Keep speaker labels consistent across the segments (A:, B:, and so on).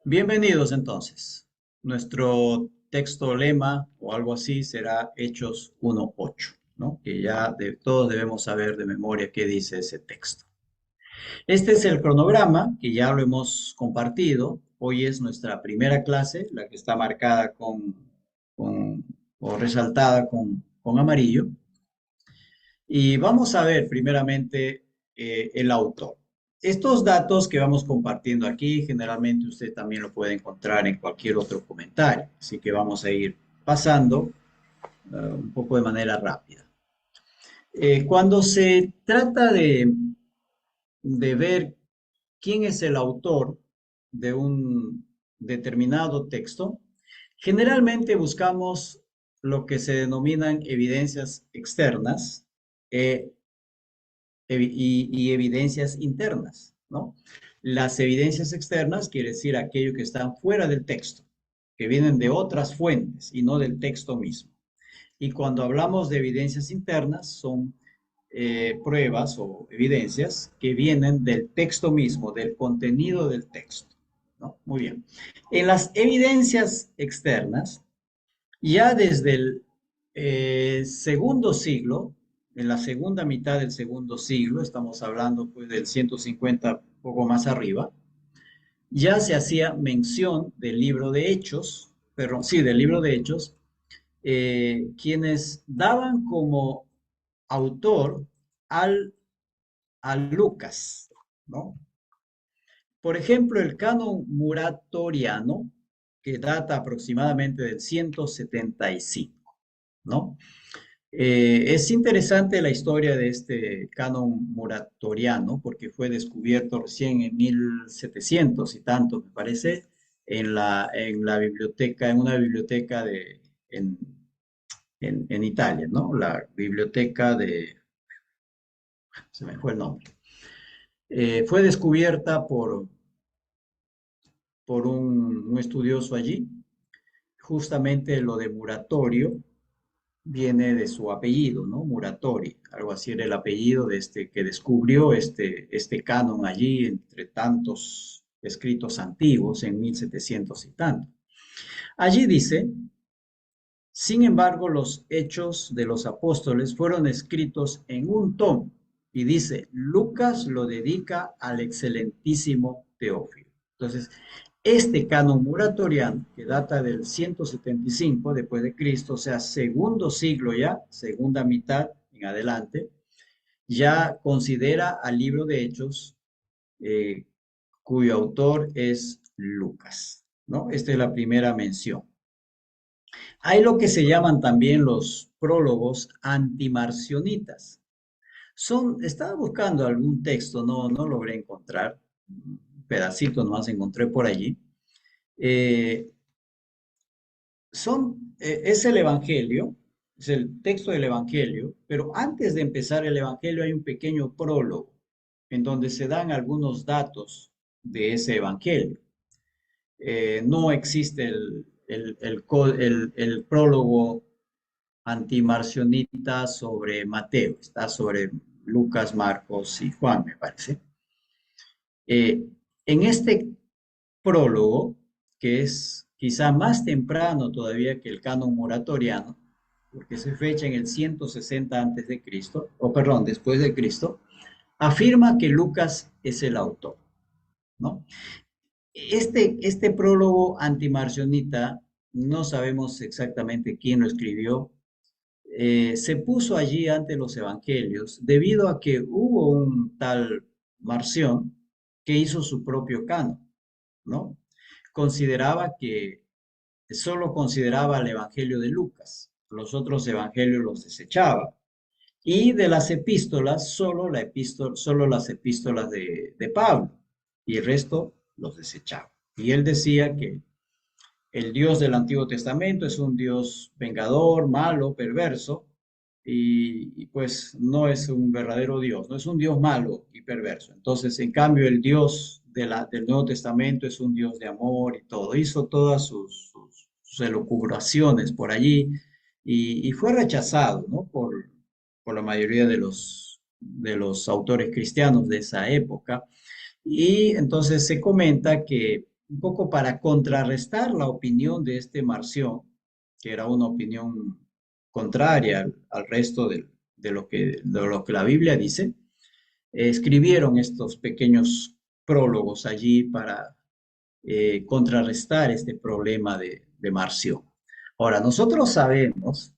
A: Bienvenidos entonces. Nuestro texto lema o algo así será Hechos 1:8, ¿no? Que ya todos debemos saber de memoria qué dice ese texto. Este es el cronograma que ya lo hemos compartido. Hoy es nuestra primera clase, la que está marcada con- o resaltada con amarillo. Y vamos a ver primeramente el autor. Estos datos que vamos compartiendo aquí, generalmente usted también lo puede encontrar en cualquier otro comentario. Así que vamos a ir pasando un poco de manera rápida. Cuando se trata de ver quién es el autor de un determinado texto, generalmente buscamos lo que se denominan evidencias externas, eh, y evidencias internas, ¿no? Las evidencias externas quiere decir aquello que están fuera del texto, que vienen de otras fuentes y no del texto mismo. Y cuando hablamos de evidencias internas, son pruebas o evidencias que vienen del texto mismo, del contenido del texto, ¿no? Muy bien. En las evidencias externas, ya desde el segundo siglo, en la segunda mitad del segundo siglo, estamos hablando pues del 150, poco más arriba, ya se hacía mención del libro de Hechos, perdón, sí, del libro de Hechos, quienes daban como autor al, a Lucas, ¿no? Por ejemplo, el canon muratoriano, que data aproximadamente del 175, ¿no? Es interesante la historia de este canon muratoriano porque fue descubierto recién en 1700 y tanto, me parece, en la biblioteca, en una biblioteca en, en Italia, ¿no? La biblioteca se me fue el nombre. Fue descubierta por un estudioso allí. Justamente lo de Muratorio viene de su apellido, ¿no? Muratori, algo así era el apellido de este que descubrió este canon allí entre tantos escritos antiguos en 1700 y tanto. Allí dice, sin embargo, los hechos de los apóstoles fueron escritos en un tomo y dice, Lucas lo dedica al excelentísimo Teófilo. Entonces, este canon muratoriano, que data del 175 después de Cristo, o sea, segundo siglo ya, segunda mitad en adelante, ya considera al libro de Hechos, eh, cuyo autor es Lucas, ¿no? Esta es la primera mención. Hay lo que se llaman también los prólogos antimarcionitas. Estaba buscando algún texto, no logré encontrar, un pedacito nomás encontré por allí. Eh, es el Evangelio, es el texto del Evangelio, pero antes de empezar el Evangelio hay un pequeño prólogo en donde se dan algunos datos de ese Evangelio. No existe el prólogo antimarcionita sobre Mateo, está sobre Lucas, Marcos y Juan, me parece. Eh, en este prólogo, que es quizá más temprano todavía que el canon moratoriano, porque se fecha en el 160 antes de Cristo, o perdón, después de Cristo, afirma que Lucas es el autor, ¿no? Este prólogo antimarcionita, no sabemos exactamente quién lo escribió, se puso allí ante los evangelios debido a que hubo un tal Marción que hizo su propio canon, ¿no? Consideraba que solo consideraba el evangelio de Lucas, los otros evangelios los desechaba. Y de las epístolas, solo las epístolas de Pablo, y el resto los desechaba. Y él decía que el Dios del Antiguo Testamento es un Dios vengador, malo, perverso, y pues no es un verdadero Dios, no es un Dios malo y perverso. Entonces, en cambio, el Dios del Nuevo Testamento es un Dios de amor y todo. Hizo todas sus elucubraciones por allí y fue rechazado, ¿no? Por la mayoría de los autores cristianos de esa época. Y entonces se comenta que un poco para contrarrestar la opinión de este Marción, que era una opinión contraria al resto de lo que la Biblia dice, escribieron estos pequeños prólogos allí para contrarrestar este problema de Marción. Ahora, nosotros sabemos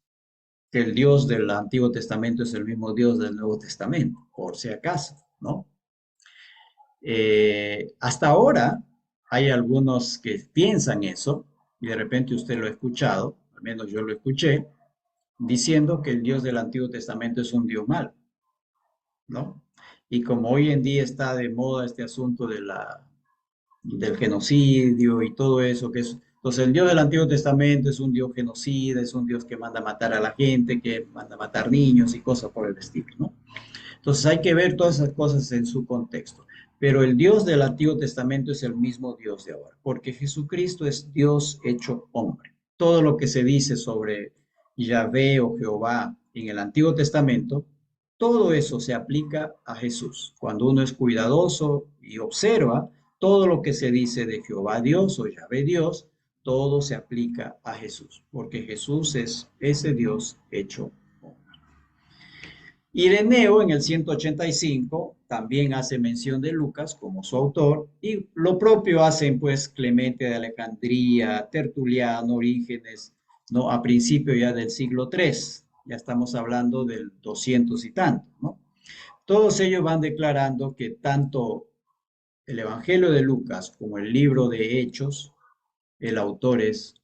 A: que el Dios del Antiguo Testamento es el mismo Dios del Nuevo Testamento, por si acaso, ¿no? Hasta ahora hay algunos que piensan eso, y de repente usted lo ha escuchado, al menos yo lo escuché, diciendo que el Dios del Antiguo Testamento es un Dios malo, ¿no? Y como hoy en día está de moda este asunto del genocidio y todo eso, entonces el Dios del Antiguo Testamento es un Dios genocida, es un Dios que manda a matar a la gente, que manda a matar niños y cosas por el estilo, ¿no? Entonces hay que ver todas esas cosas en su contexto. Pero el Dios del Antiguo Testamento es el mismo Dios de ahora, porque Jesucristo es Dios hecho hombre. Todo lo que se dice sobre Yahvé o Jehová en el Antiguo Testamento, todo eso se aplica a Jesús. Cuando uno es cuidadoso y observa, todo lo que se dice de Jehová Dios o Yahvé Dios, todo se aplica a Jesús, porque Jesús es ese Dios hecho hombre. Ireneo en el 185 también hace mención de Lucas como su autor y lo propio hacen pues Clemente de Alejandría, Tertuliano, Orígenes, ¿no? A principio ya del siglo III, ya estamos hablando del 200 y tanto, ¿no? Todos ellos van declarando que tanto el Evangelio de Lucas como el libro de Hechos, el autor es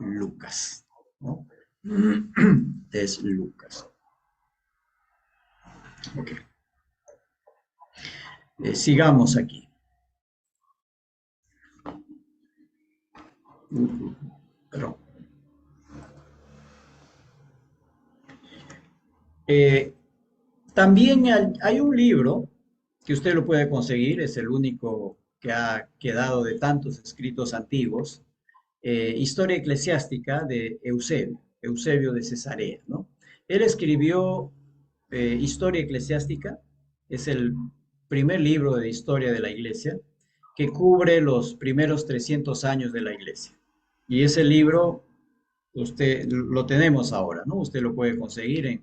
A: Lucas, ¿no? Es Lucas. Okay. Sigamos aquí. Perdón. Eh, También hay un libro que usted lo puede conseguir, es el único que ha quedado de tantos escritos antiguos, Historia Eclesiástica de Eusebio, Eusebio de Cesarea, ¿no? Él escribió Historia Eclesiástica, es el primer libro de historia de la iglesia que cubre los primeros 300 años de la iglesia. Y ese libro usted lo tenemos ahora, ¿no? Usted lo puede conseguir en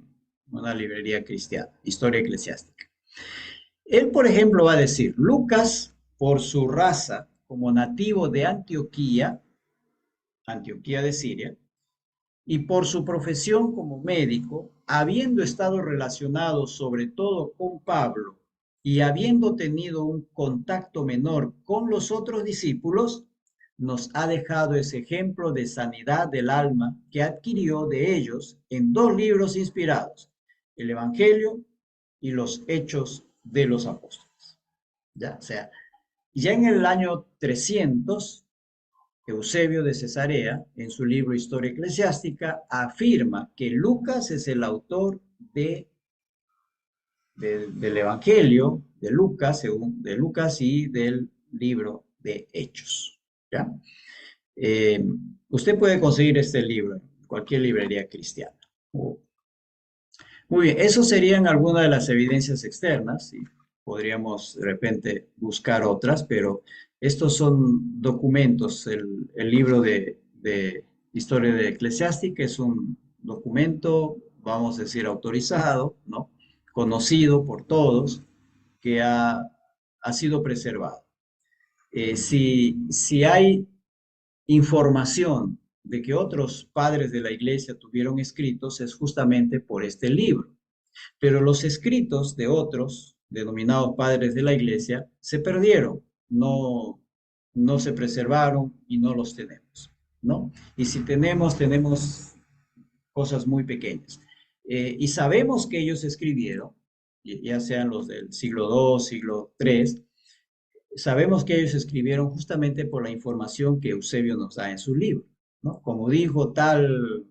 A: una librería cristiana, Historia Eclesiástica. Él, por ejemplo, va a decir, Lucas, por su raza como nativo de Antioquía, Antioquía de Siria, y por su profesión como médico, habiendo estado relacionado sobre todo con Pablo y habiendo tenido un contacto menor con los otros discípulos, nos ha dejado ese ejemplo de sanidad del alma que adquirió de ellos en dos libros inspirados, el Evangelio y los Hechos de los Apóstoles. ¿Ya? O sea, ya en el año 300, Eusebio de Cesarea, en su libro Historia Eclesiástica, afirma que Lucas es el autor del Evangelio de Lucas, de Lucas y del libro de Hechos. ¿Ya? Eh, Usted puede conseguir este libro en cualquier librería cristiana. Muy bien, eso serían algunas de las evidencias externas y podríamos de repente buscar otras, pero estos son documentos. El libro de Historia de Eclesiástica es un documento, vamos a decir, autorizado, ¿no? Conocido por todos, que ha sido preservado. Si hay información de que otros padres de la iglesia tuvieron escritos, es justamente por este libro. Pero los escritos de otros, denominados padres de la iglesia, se perdieron, no se preservaron y no los tenemos, ¿no? Y si tenemos cosas muy pequeñas. Y sabemos que ellos escribieron, ya sean los del siglo II, siglo III, sabemos que ellos escribieron justamente por la información que Eusebio nos da en su libro, ¿no? Como dijo tal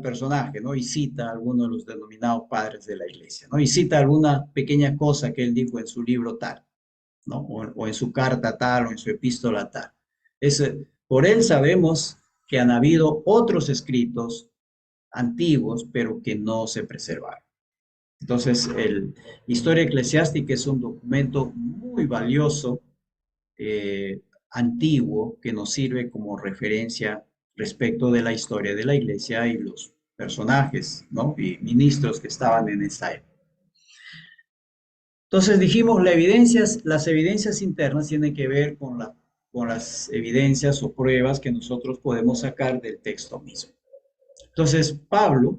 A: personaje, ¿no? Y cita a algunos de los denominados padres de la iglesia, ¿no? Y cita alguna pequeña cosa que él dijo en su libro tal, ¿no? O en su carta tal, o en su epístola tal. Por él sabemos que han habido otros escritos antiguos, pero que no se preservaron. Entonces, el Historia Eclesiástica es un documento muy valioso. antiguo que nos sirve como referencia respecto de la historia de la iglesia y los personajes, ¿no? Y ministros que estaban en esa época. Entonces dijimos, las evidencias internas tienen que ver con las evidencias o pruebas que nosotros podemos sacar del texto mismo. Entonces, Pablo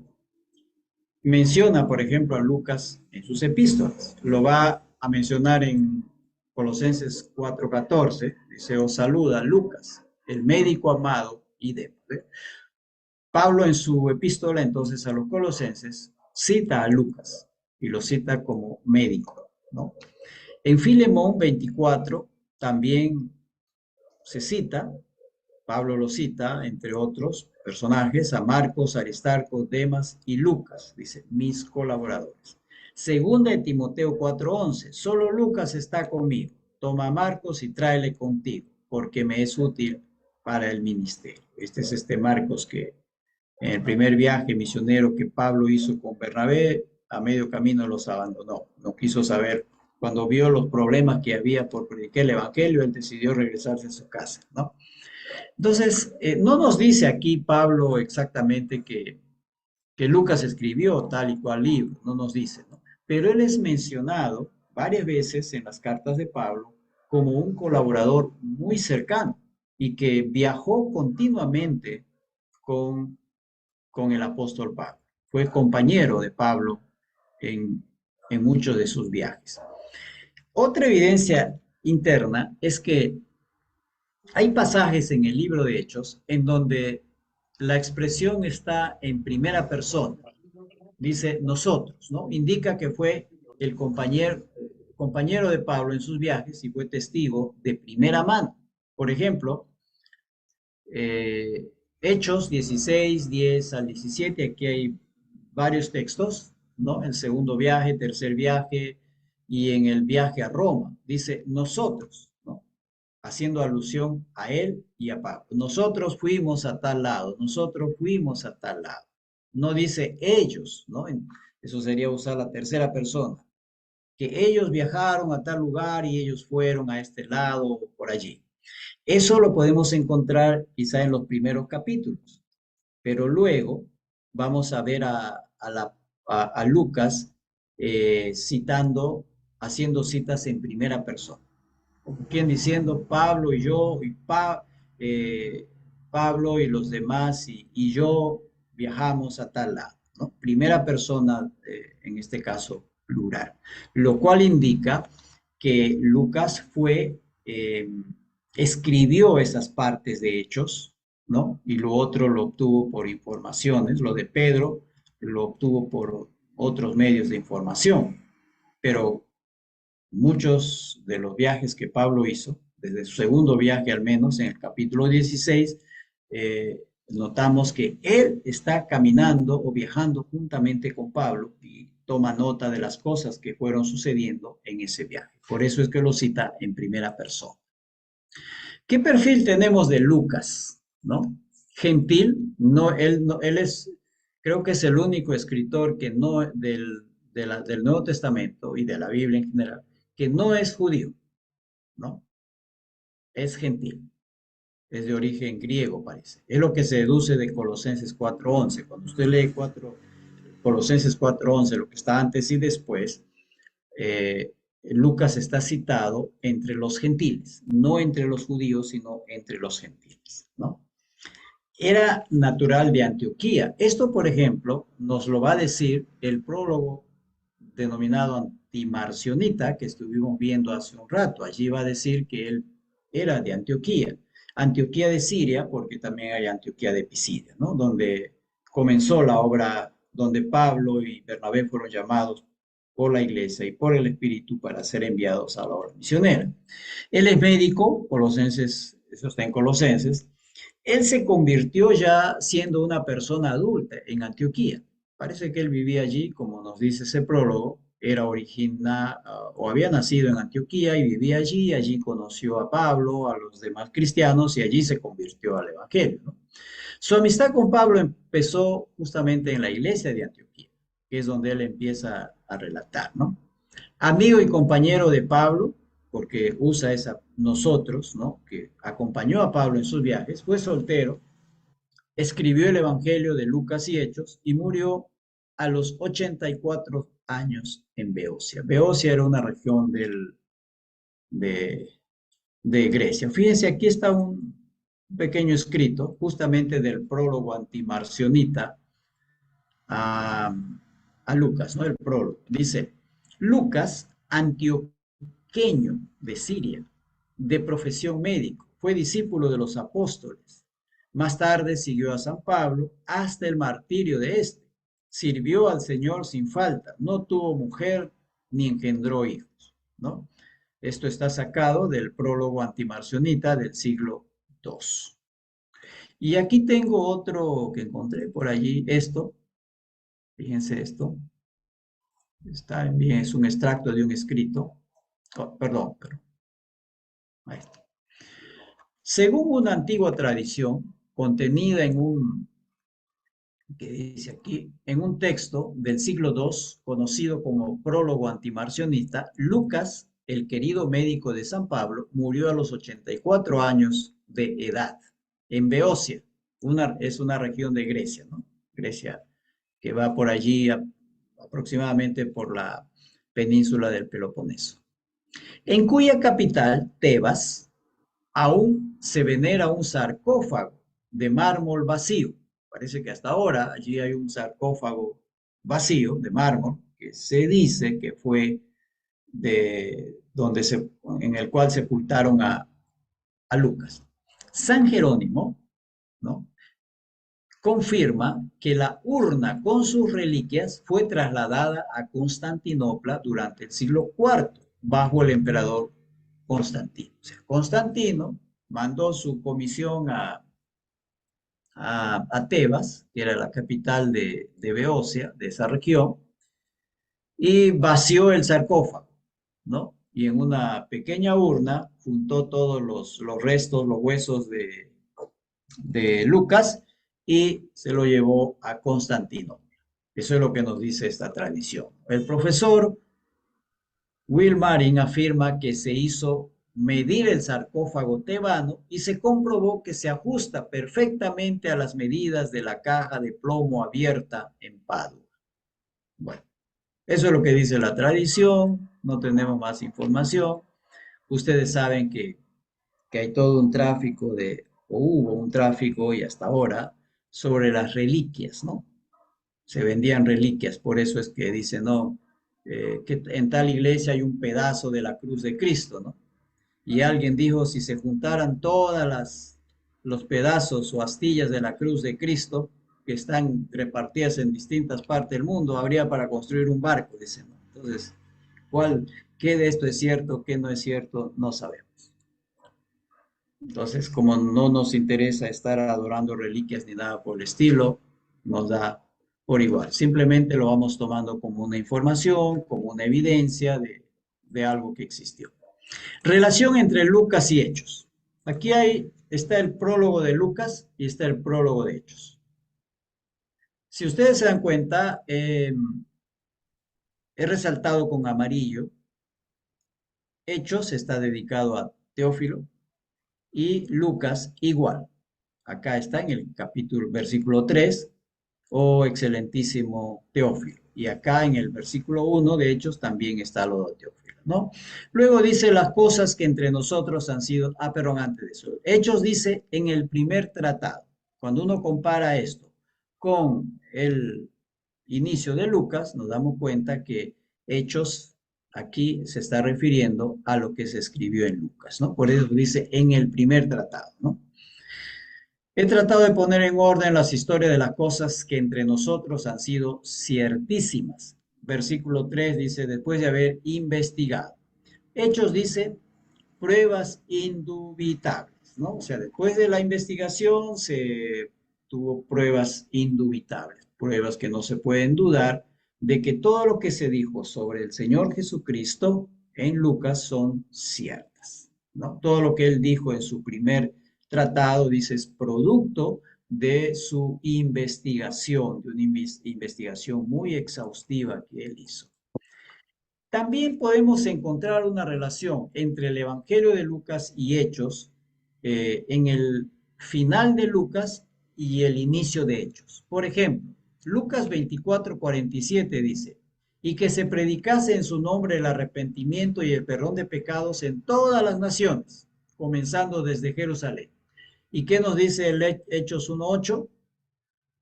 A: menciona, por ejemplo, a Lucas en sus epístolas. Lo va a mencionar en Colosenses 4:14. Dice, os saluda Lucas, el médico amado y de... Pablo en su epístola entonces a los colosenses cita a Lucas y lo cita como médico, ¿no? En Filemón 24 también se cita, Pablo lo cita, entre otros personajes, a Marcos, Aristarco, Demas y Lucas, dice, mis colaboradores. Segunda de Timoteo 4:11, solo Lucas está conmigo, toma a Marcos y tráele contigo, porque me es útil para el ministerio. Este es este Marcos que en el primer viaje misionero que Pablo hizo con Bernabé, a medio camino los abandonó, no quiso saber. Cuando vio los problemas que había por predicar el evangelio, él decidió regresarse a su casa, ¿no? Entonces, no nos dice aquí Pablo exactamente que Lucas escribió tal y cual libro, no nos dice, ¿no? Pero él es mencionado varias veces en las cartas de Pablo como un colaborador muy cercano y que viajó continuamente con, con el apóstol Pablo. Fue compañero de Pablo en, en muchos de sus viajes. Otra evidencia interna es que hay pasajes en el libro de Hechos en donde la expresión está en primera persona. Dice nosotros, ¿no? Indica que fue el compañero de Pablo en sus viajes y fue testigo de primera mano. Por ejemplo, Hechos 16, 10 al 17, aquí hay varios textos, ¿no? El segundo viaje, tercer viaje y en el viaje a Roma. Dice nosotros, ¿no? Haciendo alusión a él y a Pablo. Nosotros fuimos a tal lado, nosotros fuimos a tal lado. No dice ellos, ¿no? Eso sería usar la tercera persona. Que ellos viajaron a tal lugar y ellos fueron a este lado o por allí. Eso lo podemos encontrar quizá en los primeros capítulos, pero luego vamos a ver a Lucas citando, haciendo citas en primera persona. ¿Quién diciendo Pablo y yo eh, Pablo y los demás y yo viajamos a tal lado, ¿no? Primera persona, en este caso plural, lo cual indica que Lucas escribió esas partes de Hechos, ¿no? Y lo otro lo obtuvo por informaciones, lo de Pedro lo obtuvo por otros medios de información, pero muchos de los viajes que Pablo hizo, desde su segundo viaje al menos, en el capítulo 16, notamos que él está caminando o viajando juntamente con Pablo y toma nota de las cosas que fueron sucediendo en ese viaje. Por eso es que lo cita en primera persona. ¿Qué perfil tenemos de Lucas? ¿No? Gentil, él es, creo que es el único escritor que no del Nuevo Testamento y de la Biblia en general que no es judío, ¿no? Es gentil, es de origen griego, parece. Es lo que se deduce de Colosenses 4:11. Cuando usted lee Colosenses 4:11, lo que está antes y después, Lucas está citado entre los gentiles, no entre los judíos, sino entre los gentiles, ¿no? Era natural de Antioquía. Esto, por ejemplo, nos lo va a decir el prólogo denominado Antimarcionita, que estuvimos viendo hace un rato. Allí va a decir que él era de Antioquía. Antioquía de Siria, porque también hay Antioquía de Pisidia, ¿no? Donde comenzó la obra, donde Pablo y Bernabé fueron llamados por la iglesia y por el Espíritu para ser enviados a la obra misionera. Él es médico, Colosenses, eso está en Colosenses. Él se convirtió ya siendo una persona adulta en Antioquía. Parece que él vivía allí, como nos dice ese prólogo, era original o había nacido en Antioquía y vivía allí, allí conoció a Pablo, a los demás cristianos y allí se convirtió al Evangelio, ¿no? Su amistad con Pablo empezó justamente en la iglesia de Antioquía, que es donde él empieza a relatar, ¿no? Amigo y compañero de Pablo, porque usa esa nosotros, ¿no? Que acompañó a Pablo en sus viajes, fue soltero, escribió el Evangelio de Lucas y Hechos y murió a los 84 años en Beocia. Beocia era una región de, de Grecia. Fíjense, aquí está un pequeño escrito justamente del prólogo antimarcionita a, a Lucas, ¿no? El prólogo. Dice, Lucas, antioqueño de Siria, de profesión médico, fue discípulo de los apóstoles. Más tarde siguió a San Pablo hasta el martirio de este. Sirvió al Señor sin falta, no tuvo mujer ni engendró hijos, ¿no? Esto está sacado del prólogo antimarcionita del siglo II. Y aquí tengo otro que encontré por allí, esto, fíjense esto, está bien, es un extracto de un escrito, perdón, ahí está. Según una antigua tradición contenida en un, que dice aquí, en un texto del siglo II, conocido como prólogo antimarcionista, Lucas, el querido médico de San Pablo, murió a los 84 años de edad en Beocia, es una región de Grecia, ¿no? Grecia que va por allí aproximadamente por la península del Peloponeso, en cuya capital, Tebas, aún se venera un sarcófago de mármol vacío. Parece que hasta ahora allí hay un sarcófago vacío de mármol que se dice que fue en el cual sepultaron a Lucas. San Jerónimo, ¿no? Confirma que la urna con sus reliquias fue trasladada a Constantinopla durante el siglo IV bajo el emperador Constantino. O sea, Constantino mandó su comisión a Tebas, que era la capital de Beocia, de esa región, y vació el sarcófago, ¿no? Y en una pequeña urna juntó todos los restos, los huesos de Lucas y se lo llevó a Constantino. Eso es lo que nos dice esta tradición. El profesor Will Marin afirma que se hizo medir el sarcófago tebano y se comprobó que se ajusta perfectamente a las medidas de la caja de plomo abierta en Padua. Bueno, eso es lo que dice la tradición, no tenemos más información. Ustedes saben que hay todo un tráfico o hubo un tráfico y hasta ahora, sobre las reliquias, ¿no? Se vendían reliquias, por eso es que dicen, no, que en tal iglesia hay un pedazo de la cruz de Cristo, ¿no? Y alguien dijo, si se juntaran los pedazos o astillas de la cruz de Cristo, que están repartidas en distintas partes del mundo, habría para construir un barco, dicen, ¿no? Entonces, ¿qué de esto es cierto, qué no es cierto? No sabemos. Entonces, como no nos interesa estar adorando reliquias ni nada por el estilo, nos da por igual. Simplemente lo vamos tomando como una información, como una evidencia de algo que existió. Relación entre Lucas y Hechos. Aquí está el prólogo de Lucas y está el prólogo de Hechos. Si ustedes se dan cuenta, he resaltado con amarillo. Hechos está dedicado a Teófilo y Lucas igual. Acá está en el capítulo, versículo 3, oh excelentísimo Teófilo. Y acá en el versículo 1 de Hechos también está lo de Teófilo, ¿no? Luego dice las cosas que entre nosotros han sido, perdón, antes de eso. Hechos dice en el primer tratado. Cuando uno compara esto con el inicio de Lucas, nos damos cuenta que Hechos aquí se está refiriendo a lo que se escribió en Lucas, ¿no? Por eso dice en el primer tratado, ¿no? He tratado de poner en orden las historias de las cosas que entre nosotros han sido ciertísimas. Versículo 3 dice, después de haber investigado. Hechos dice, pruebas indubitables, ¿no? O sea, después de la investigación se tuvo pruebas indubitables, pruebas que no se pueden dudar de que todo lo que se dijo sobre el Señor Jesucristo en Lucas son ciertas, ¿no? Todo lo que él dijo en su primer tratado, dice, es producto de su investigación, de una investigación muy exhaustiva que él hizo. También podemos encontrar una relación entre el Evangelio de Lucas y Hechos en el final de Lucas y el inicio de Hechos. Por ejemplo, Lucas 24:47 dice, y que se predicase en su nombre el arrepentimiento y el perdón de pecados en todas las naciones, comenzando desde Jerusalén. ¿Y qué nos dice el Hechos 1:8?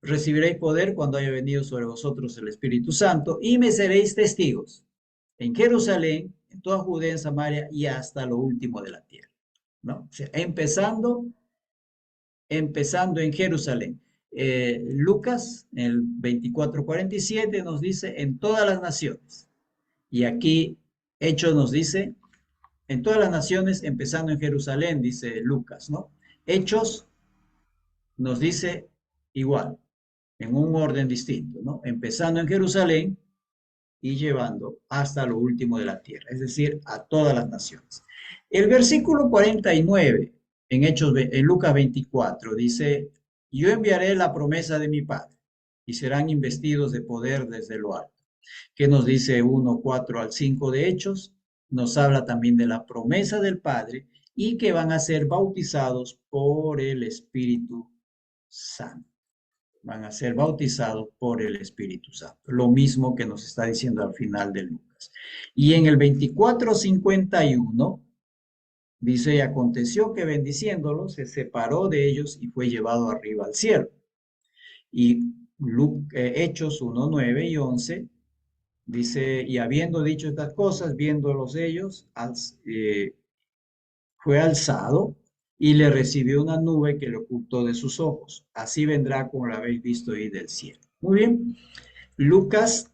A: Recibiréis poder cuando haya venido sobre vosotros el Espíritu Santo y me seréis testigos en Jerusalén, en toda Judea, en Samaria y hasta lo último de la tierra, ¿no? O sea, empezando en Jerusalén. Lucas, el 24:47 nos dice en todas las naciones. Y aquí Hechos nos dice en todas las naciones, empezando en Jerusalén, dice Lucas, ¿no? Hechos nos dice igual, en un orden distinto, ¿no? Empezando en Jerusalén y llevando hasta lo último de la tierra, es decir, a todas las naciones. El versículo 49 en Lucas 24 dice, yo enviaré la promesa de mi Padre y serán investidos de poder desde lo alto. ¿Qué nos dice 1:4 al 5 de Hechos? Nos habla también de la promesa del Padre y que van a ser bautizados por el Espíritu Santo. Van a ser bautizados por el Espíritu Santo. Lo mismo que nos está diciendo al final de Lucas. Y en el 24:51 dice, y aconteció que bendiciéndolos se separó de ellos y fue llevado arriba al cielo. Y Hechos 1:9 y 11 dice, y habiendo dicho estas cosas, viéndolos ellos, fue alzado y le recibió una nube que le ocultó de sus ojos. Así vendrá como lo habéis visto ir del cielo. Muy bien. Lucas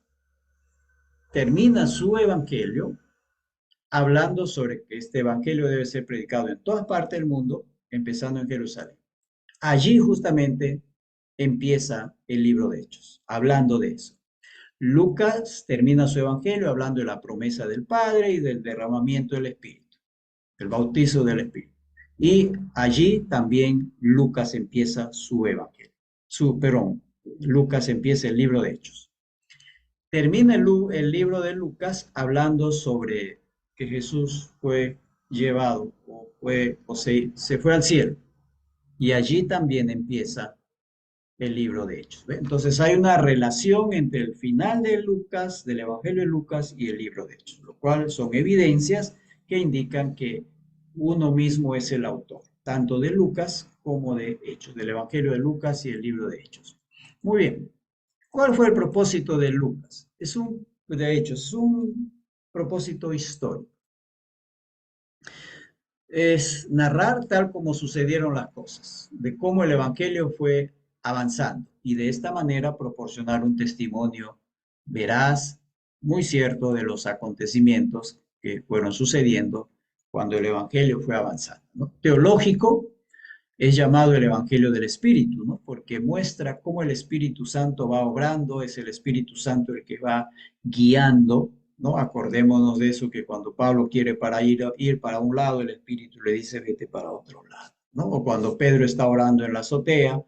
A: termina su evangelio hablando sobre que este evangelio debe ser predicado en todas partes del mundo, empezando en Jerusalén. Allí justamente empieza el libro de Hechos, hablando de eso. Lucas termina su evangelio hablando de la promesa del Padre y del derramamiento del Espíritu, el bautizo del Espíritu. Y allí también Lucas empieza su evangelio. Lucas empieza el libro de Hechos. Termina el libro de Lucas hablando sobre que Jesús fue llevado se fue al cielo. Y allí también empieza el libro de Hechos. ¿Ve? Entonces hay una relación entre el final de Lucas, del Evangelio de Lucas y el libro de Hechos, lo cual son evidencias que indican que uno mismo es el autor, tanto de Lucas como de Hechos, del Evangelio de Lucas y el libro de Hechos. Muy bien. ¿Cuál fue el propósito de Lucas? De hecho, es un propósito histórico. Es narrar tal como sucedieron las cosas, de cómo el Evangelio fue avanzando y de esta manera proporcionar un testimonio veraz, muy cierto de los acontecimientos que fueron sucediendo cuando el Evangelio fue avanzando, ¿no? Teológico, es llamado el Evangelio del Espíritu, ¿no? Porque muestra cómo el Espíritu Santo va obrando, es el Espíritu Santo el que va guiando, ¿no? Acordémonos de eso, que cuando Pablo quiere ir para un lado, el Espíritu le dice, vete para otro lado, ¿no? O cuando Pedro está orando en la azotea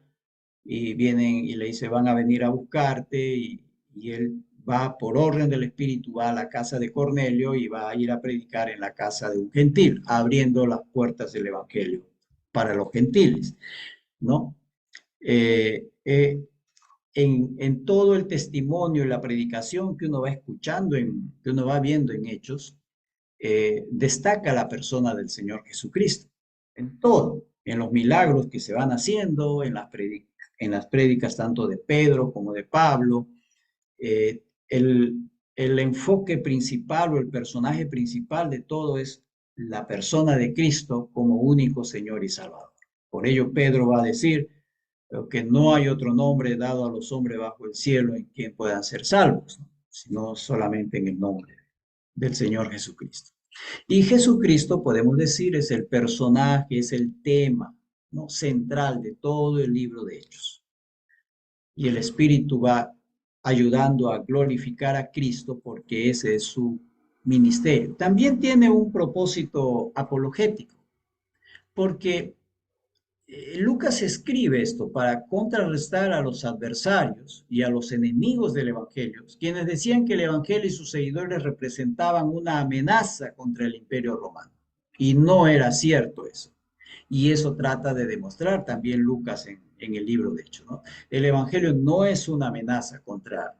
A: y vienen y le dice, van a venir a buscarte y él va por orden del Espíritu, va a la casa de Cornelio y va a ir a predicar en la casa de un gentil, abriendo las puertas del Evangelio para los gentiles, ¿no? Eh, eh, en todo el testimonio y la predicación que uno va escuchando, que uno va viendo en Hechos, destaca la persona del Señor Jesucristo. En todo, en los milagros que se van haciendo, en las prédicas tanto de Pedro como de Pablo, eh, el enfoque principal o el personaje principal de todo es la persona de Cristo como único Señor y Salvador. Por ello Pedro va a decir que no hay otro nombre dado a los hombres bajo el cielo en quien puedan ser salvos, ¿no? Sino solamente en el nombre del Señor Jesucristo. Y Jesucristo, podemos decir, es el personaje, es el tema, ¿no?, central de todo el libro de Hechos. Y el Espíritu va ayudando a glorificar a Cristo porque ese es su ministerio. También tiene un propósito apologético, porque Lucas escribe esto para contrarrestar a los adversarios y a los enemigos del Evangelio, quienes decían que el Evangelio y sus seguidores representaban una amenaza contra el Imperio Romano. Y no era cierto eso. Y eso trata de demostrar también Lucas en el libro de Hechos, ¿no? El Evangelio no es una amenaza contra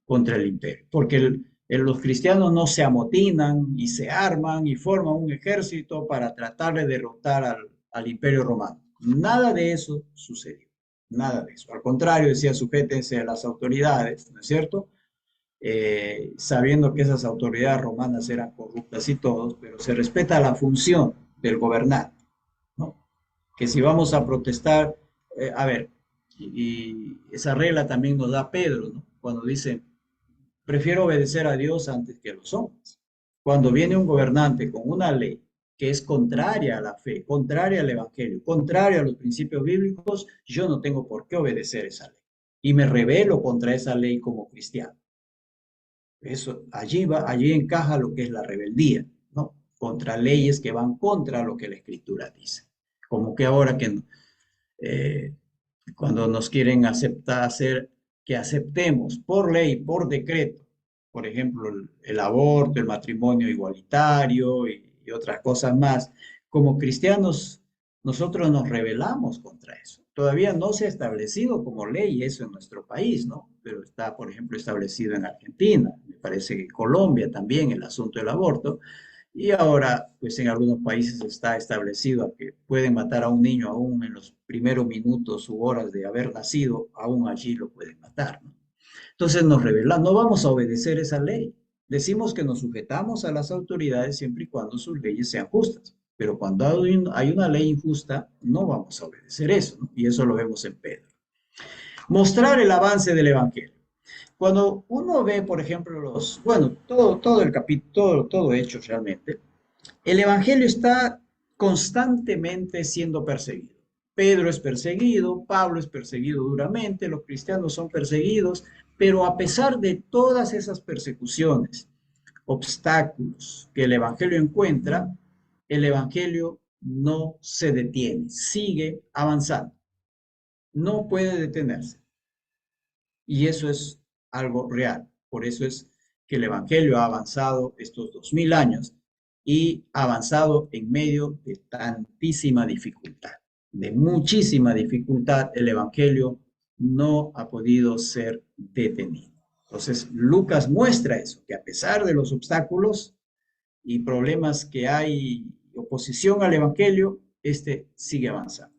A: el imperio, porque los cristianos no se amotinan y se arman y forman un ejército para tratar de derrotar al imperio romano. Nada de eso sucedió, nada de eso. Al contrario, decía, sujétense a las autoridades, ¿no es cierto? Sabiendo que esas autoridades romanas eran corruptas y todos, pero se respeta la función del gobernante, ¿no? Que si vamos a protestar, a ver, y esa regla también nos da Pedro, ¿no? Cuando dice, prefiero obedecer a Dios antes que a los hombres. Cuando viene un gobernante con una ley que es contraria a la fe, contraria al evangelio, contraria a los principios bíblicos, yo no tengo por qué obedecer esa ley. Y me rebelo contra esa ley como cristiano. Eso, allí encaja lo que es la rebeldía, ¿no? Contra leyes que van contra lo que la escritura dice. Como que ahora que eh, cuando nos quieren hacer que aceptemos por ley, por decreto, por ejemplo, el aborto, el matrimonio igualitario y otras cosas más, como cristianos, nosotros nos rebelamos contra eso. Todavía no se ha establecido como ley eso en nuestro país, ¿no? Pero está, por ejemplo, establecido en Argentina, me parece que en Colombia también el asunto del aborto, y ahora, pues en algunos países está establecido que pueden matar a un niño aún en los primeros minutos u horas de haber nacido, aún allí lo pueden matar, ¿no? Entonces nos revelamos, no vamos a obedecer esa ley. Decimos que nos sujetamos a las autoridades siempre y cuando sus leyes sean justas, pero cuando hay una ley injusta, no vamos a obedecer eso, ¿no? Y eso lo vemos en Pedro. Mostrar el avance del Evangelio. Cuando uno ve, por ejemplo, bueno, todo el capítulo, todo hecho realmente, el Evangelio está constantemente siendo perseguido. Pedro es perseguido, Pablo es perseguido duramente, los cristianos son perseguidos, pero a pesar de todas esas persecuciones, obstáculos que el Evangelio encuentra, el Evangelio no se detiene, sigue avanzando, no puede detenerse. Y eso es algo real. Por eso es que el Evangelio ha avanzado estos 2000 años y ha avanzado en medio de tantísima dificultad, de muchísima dificultad. El Evangelio no ha podido ser detenido. Entonces, Lucas muestra eso, que a pesar de los obstáculos y problemas que hay, oposición al Evangelio, este sigue avanzando.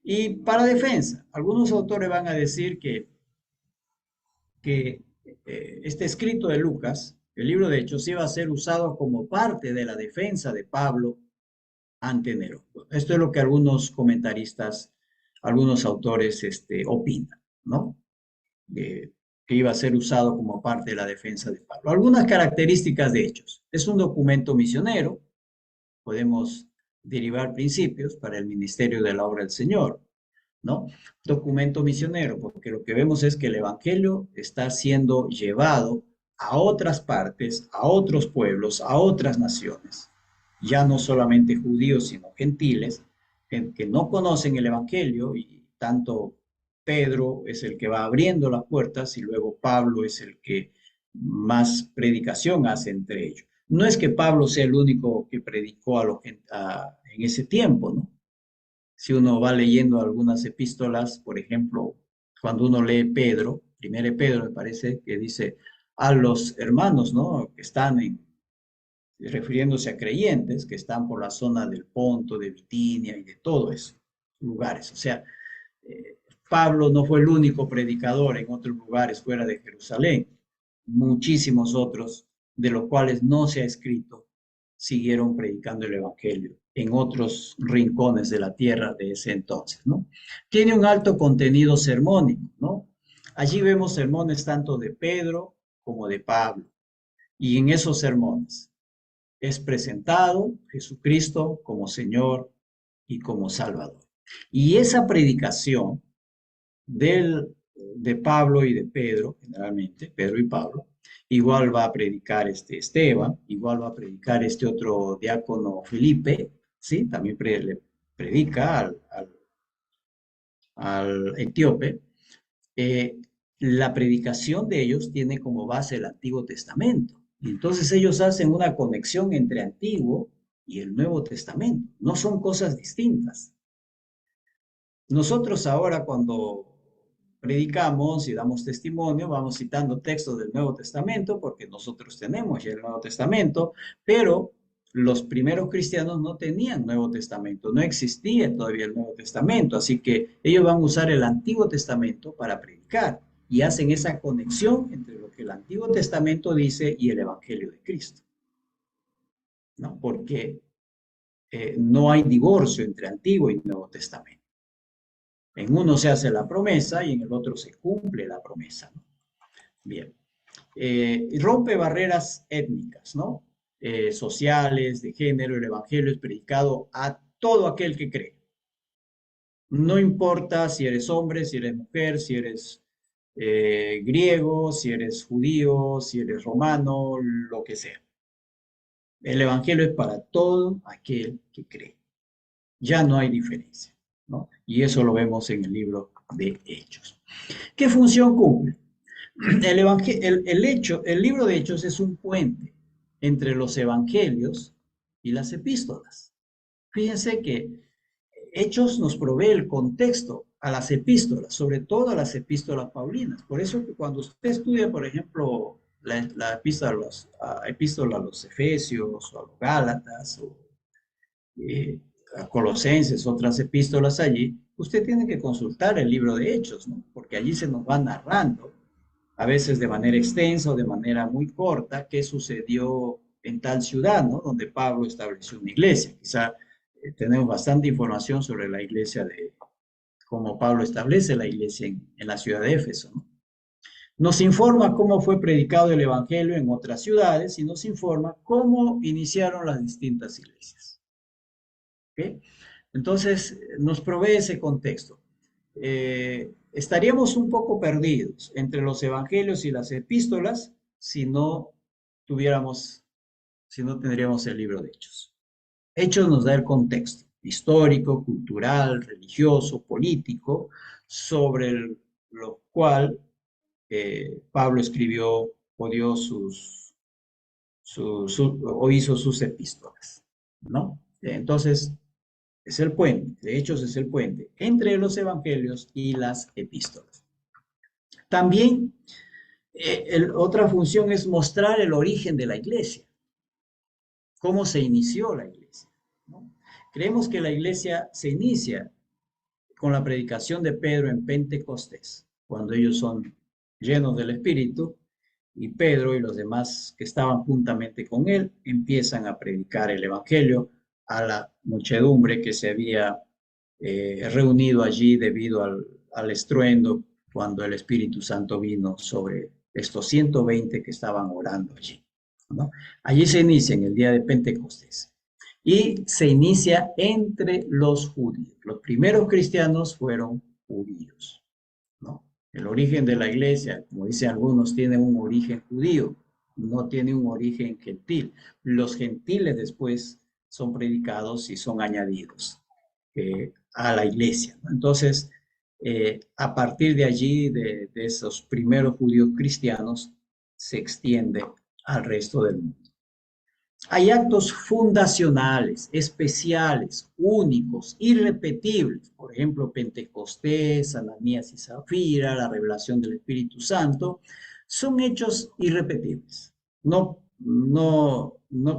A: Y para defensa, algunos autores van a decir que este escrito de Lucas, el libro de Hechos, iba a ser usado como parte de la defensa de Pablo ante Nerón. Esto es lo que algunos comentaristas, algunos autores opinan, ¿no? Que iba a ser usado como parte de la defensa de Pablo. Algunas características de Hechos. Es un documento misionero, podemos derivar principios para el ministerio de la obra del Señor. ¿No? Documento misionero, porque lo que vemos es que el Evangelio está siendo llevado a otras partes, a otros pueblos, a otras naciones, ya no solamente judíos, sino gentiles, que no conocen el Evangelio y tanto Pedro es el que va abriendo las puertas y luego Pablo es el que más predicación hace entre ellos. No es que Pablo sea el único que predicó en ese tiempo, ¿no? Si uno va leyendo algunas epístolas, por ejemplo, cuando uno lee Pedro, primero Pedro me parece que dice a los hermanos, ¿no? Que están refiriéndose a creyentes que están por la zona del Ponto, de Bitinia y de todos esos lugares. O sea, Pablo no fue el único predicador en otros lugares fuera de Jerusalén. Muchísimos otros, de los cuales no se ha escrito, siguieron predicando el Evangelio en otros rincones de la tierra de ese entonces, ¿no? Tiene un alto contenido sermónico, ¿no? Allí vemos sermones tanto de Pedro como de Pablo. Y en esos sermones es presentado Jesucristo como Señor y como Salvador. Y esa predicación de Pablo y de Pedro, generalmente, Pedro y Pablo, igual va a predicar Esteban, igual va a predicar este otro diácono Felipe, ¿sí? También predica al etíope, eh, la predicación de ellos tiene como base el Antiguo Testamento. Y entonces ellos hacen una conexión entre Antiguo y el Nuevo Testamento. No son cosas distintas. Nosotros ahora cuando predicamos y damos testimonio, vamos citando textos del Nuevo Testamento porque nosotros tenemos ya el Nuevo Testamento, pero los primeros cristianos no tenían Nuevo Testamento, no existía todavía el Nuevo Testamento, así que ellos van a usar el Antiguo Testamento para predicar y hacen esa conexión entre lo que el Antiguo Testamento dice y el Evangelio de Cristo, ¿no? Porque no hay divorcio entre Antiguo y Nuevo Testamento. En uno se hace la promesa y en el otro se cumple la promesa, ¿no? Bien. Rompe barreras étnicas, ¿no? Sociales, de género. El evangelio es predicado a todo aquel que cree. No importa si eres hombre, si eres mujer, si eres griego, si eres judío, si eres romano, lo que sea. El evangelio es para todo aquel que cree. Ya no hay diferencia, ¿no? Y eso lo vemos en el libro de Hechos. ¿Qué función cumple? El libro de Hechos es un puente entre los evangelios y las epístolas. Fíjense que Hechos nos provee el contexto a las epístolas, sobre todo a las epístolas paulinas. Por eso que cuando usted estudia, por ejemplo, la epístola a los Efesios o a los Gálatas o a Colosenses, otras epístolas allí, usted tiene que consultar el libro de Hechos, ¿no? Porque allí se nos va narrando a veces de manera extensa o de manera muy corta, qué sucedió en tal ciudad, ¿no? Donde Pablo estableció una iglesia. Quizá tenemos bastante información sobre la iglesia de cómo Pablo establece la iglesia en la ciudad de Éfeso, ¿no? Nos informa cómo fue predicado el evangelio en otras ciudades y nos informa cómo iniciaron las distintas iglesias. ¿Okay? Entonces, nos provee ese contexto. Estaríamos un poco perdidos entre los evangelios y las epístolas si no tuviéramos, si no tendríamos el libro de Hechos. Hechos nos da el contexto histórico, cultural, religioso, político, sobre lo cual Pablo escribió o dio o hizo sus epístolas, ¿no? Entonces, es el puente, de Hechos es el puente entre los evangelios y las epístolas. También otra función es mostrar el origen de la iglesia, cómo se inició la iglesia, ¿no? Creemos que la iglesia se inicia con la predicación de Pedro en Pentecostés, cuando ellos son llenos del Espíritu y Pedro y los demás que estaban juntamente con él empiezan a predicar el evangelio a la muchedumbre que se había reunido allí debido al estruendo cuando el Espíritu Santo vino sobre estos 120 que estaban orando allí, ¿no? Allí se inicia en el día de Pentecostés y se inicia entre los judíos. Los primeros cristianos fueron judíos, ¿no? El origen de la iglesia, como dicen algunos, tiene un origen judío, no tiene un origen gentil. Los gentiles después son predicados y son añadidos a la iglesia, ¿no? Entonces, a partir de allí, de esos primeros judíos cristianos, se extiende al resto del mundo. Hay actos fundacionales, especiales, únicos, irrepetibles. Por ejemplo, Pentecostés, Ananías y Zafira, la revelación del Espíritu Santo, son hechos irrepetibles. No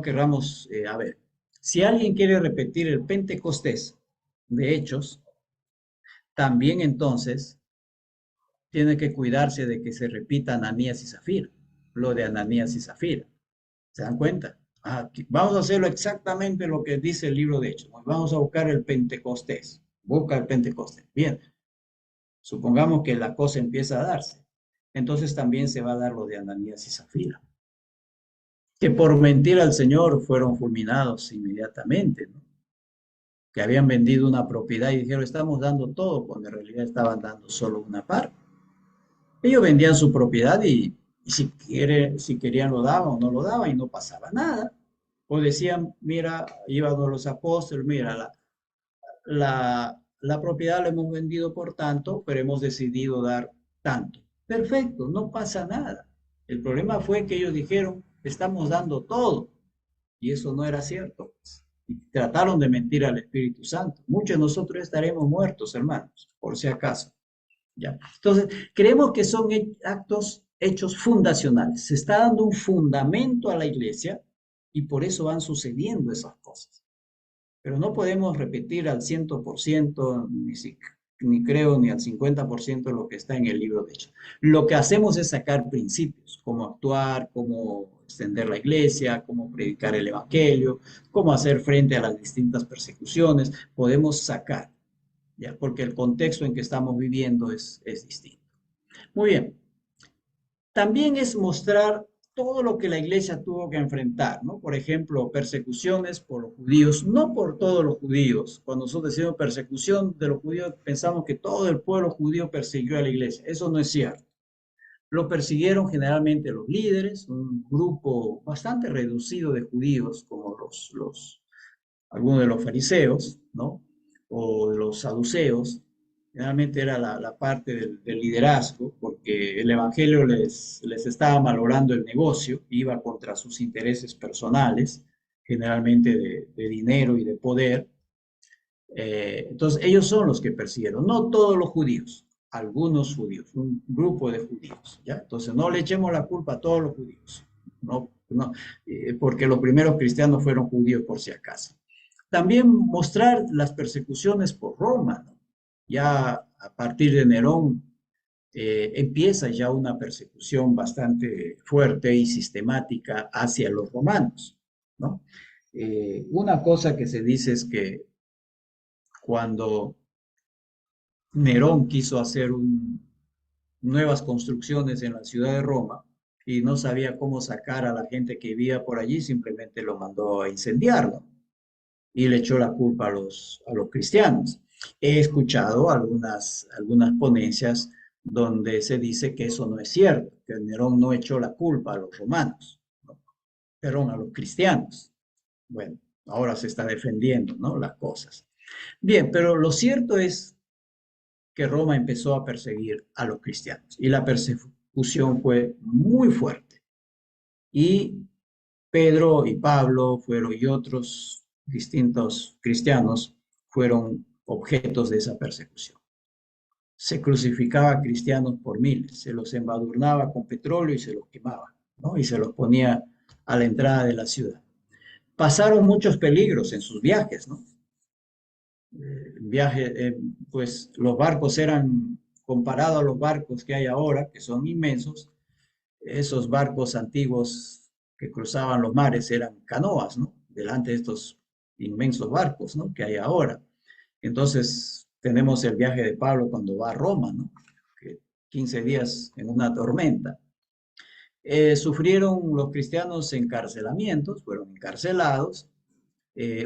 A: querramos, a ver, si alguien quiere repetir el Pentecostés de hechos, también entonces tiene que cuidarse de que se repita Ananías y Zafira, lo de Ananías y Zafira. ¿Se dan cuenta? Vamos a hacerlo exactamente lo que dice el libro de Hechos. Vamos a buscar el Pentecostés. Busca el Pentecostés. Bien. Supongamos que la cosa empieza a darse. Entonces también se va a dar lo de Ananías y Zafira, que por mentir al Señor fueron fulminados inmediatamente, ¿no? Que habían vendido una propiedad y dijeron, estamos dando todo, cuando en realidad estaban dando solo una parte. Ellos vendían su propiedad y si querían lo daban o no lo daban y no pasaba nada. O decían, mira, iban los apóstoles, mira, la propiedad la hemos vendido por tanto, pero hemos decidido dar tanto. Perfecto, no pasa nada. El problema fue que ellos dijeron, estamos dando todo. Y eso no era cierto, pues. Y trataron de mentir al Espíritu Santo. Muchos de nosotros estaremos muertos, hermanos, por si acaso. ¿Ya? Entonces, creemos que son hechos fundacionales. Se está dando un fundamento a la iglesia y por eso van sucediendo esas cosas. Pero no podemos repetir al 100%, ni creo, ni al 50% lo que está en el libro de Hechos. Lo que hacemos es sacar principios, cómo actuar, cómo extender la iglesia, cómo predicar el evangelio, cómo hacer frente a las distintas persecuciones. Podemos sacar, ¿ya? Porque el contexto en que estamos viviendo es distinto. Muy bien. También es mostrar todo lo que la iglesia tuvo que enfrentar, ¿no? Por ejemplo, persecuciones por los judíos, no por todos los judíos. Cuando nosotros decimos persecución de los judíos, pensamos que todo el pueblo judío persiguió a la iglesia. Eso no es cierto. Lo persiguieron generalmente los líderes, un grupo bastante reducido de judíos, como algunos de los fariseos, ¿no? O de los saduceos. Generalmente era la parte del liderazgo, porque el evangelio les estaba malogrando el negocio, iba contra sus intereses personales, generalmente de dinero y de poder. Entonces, ellos son los que persiguieron, no todos los judíos, algunos judíos, un grupo de judíos, ¿ya? Entonces, no le echemos la culpa a todos los judíos, no, no, porque los primeros cristianos fueron judíos por si acaso. También mostrar las persecuciones por Roma, ¿no? Ya a partir de Nerón empieza ya una persecución bastante fuerte y sistemática hacia los romanos, ¿no? Una cosa que se dice es que cuando Nerón quiso hacer nuevas construcciones en la ciudad de Roma y no sabía cómo sacar a la gente que vivía por allí, simplemente lo mandó a incendiarlo y le echó la culpa a los cristianos. He escuchado algunas ponencias donde se dice que eso no es cierto, que Nerón no echó la culpa a los romanos, ¿no? Perdón, a los cristianos. Bueno, ahora se está defendiendo, ¿no? Las cosas. Bien, pero lo cierto es que Roma empezó a perseguir a los cristianos y la persecución fue muy fuerte. Y Pedro y Pablo fueron y otros distintos cristianos fueron objetos de esa persecución. Se crucificaba a cristianos por miles, se los embadurnaba con petróleo y se los quemaba, ¿no? Y se los ponía a la entrada de la ciudad. Pasaron muchos peligros en sus viajes, ¿no? Pues los barcos eran, comparados a los barcos que hay ahora, que son inmensos, esos barcos antiguos que cruzaban los mares eran canoas, ¿no? Delante de estos inmensos barcos, ¿no? Que hay ahora. Entonces, tenemos el viaje de Pablo cuando va a Roma, ¿no? Que 15 días en una tormenta. Sufrieron los cristianos encarcelamientos, fueron encarcelados,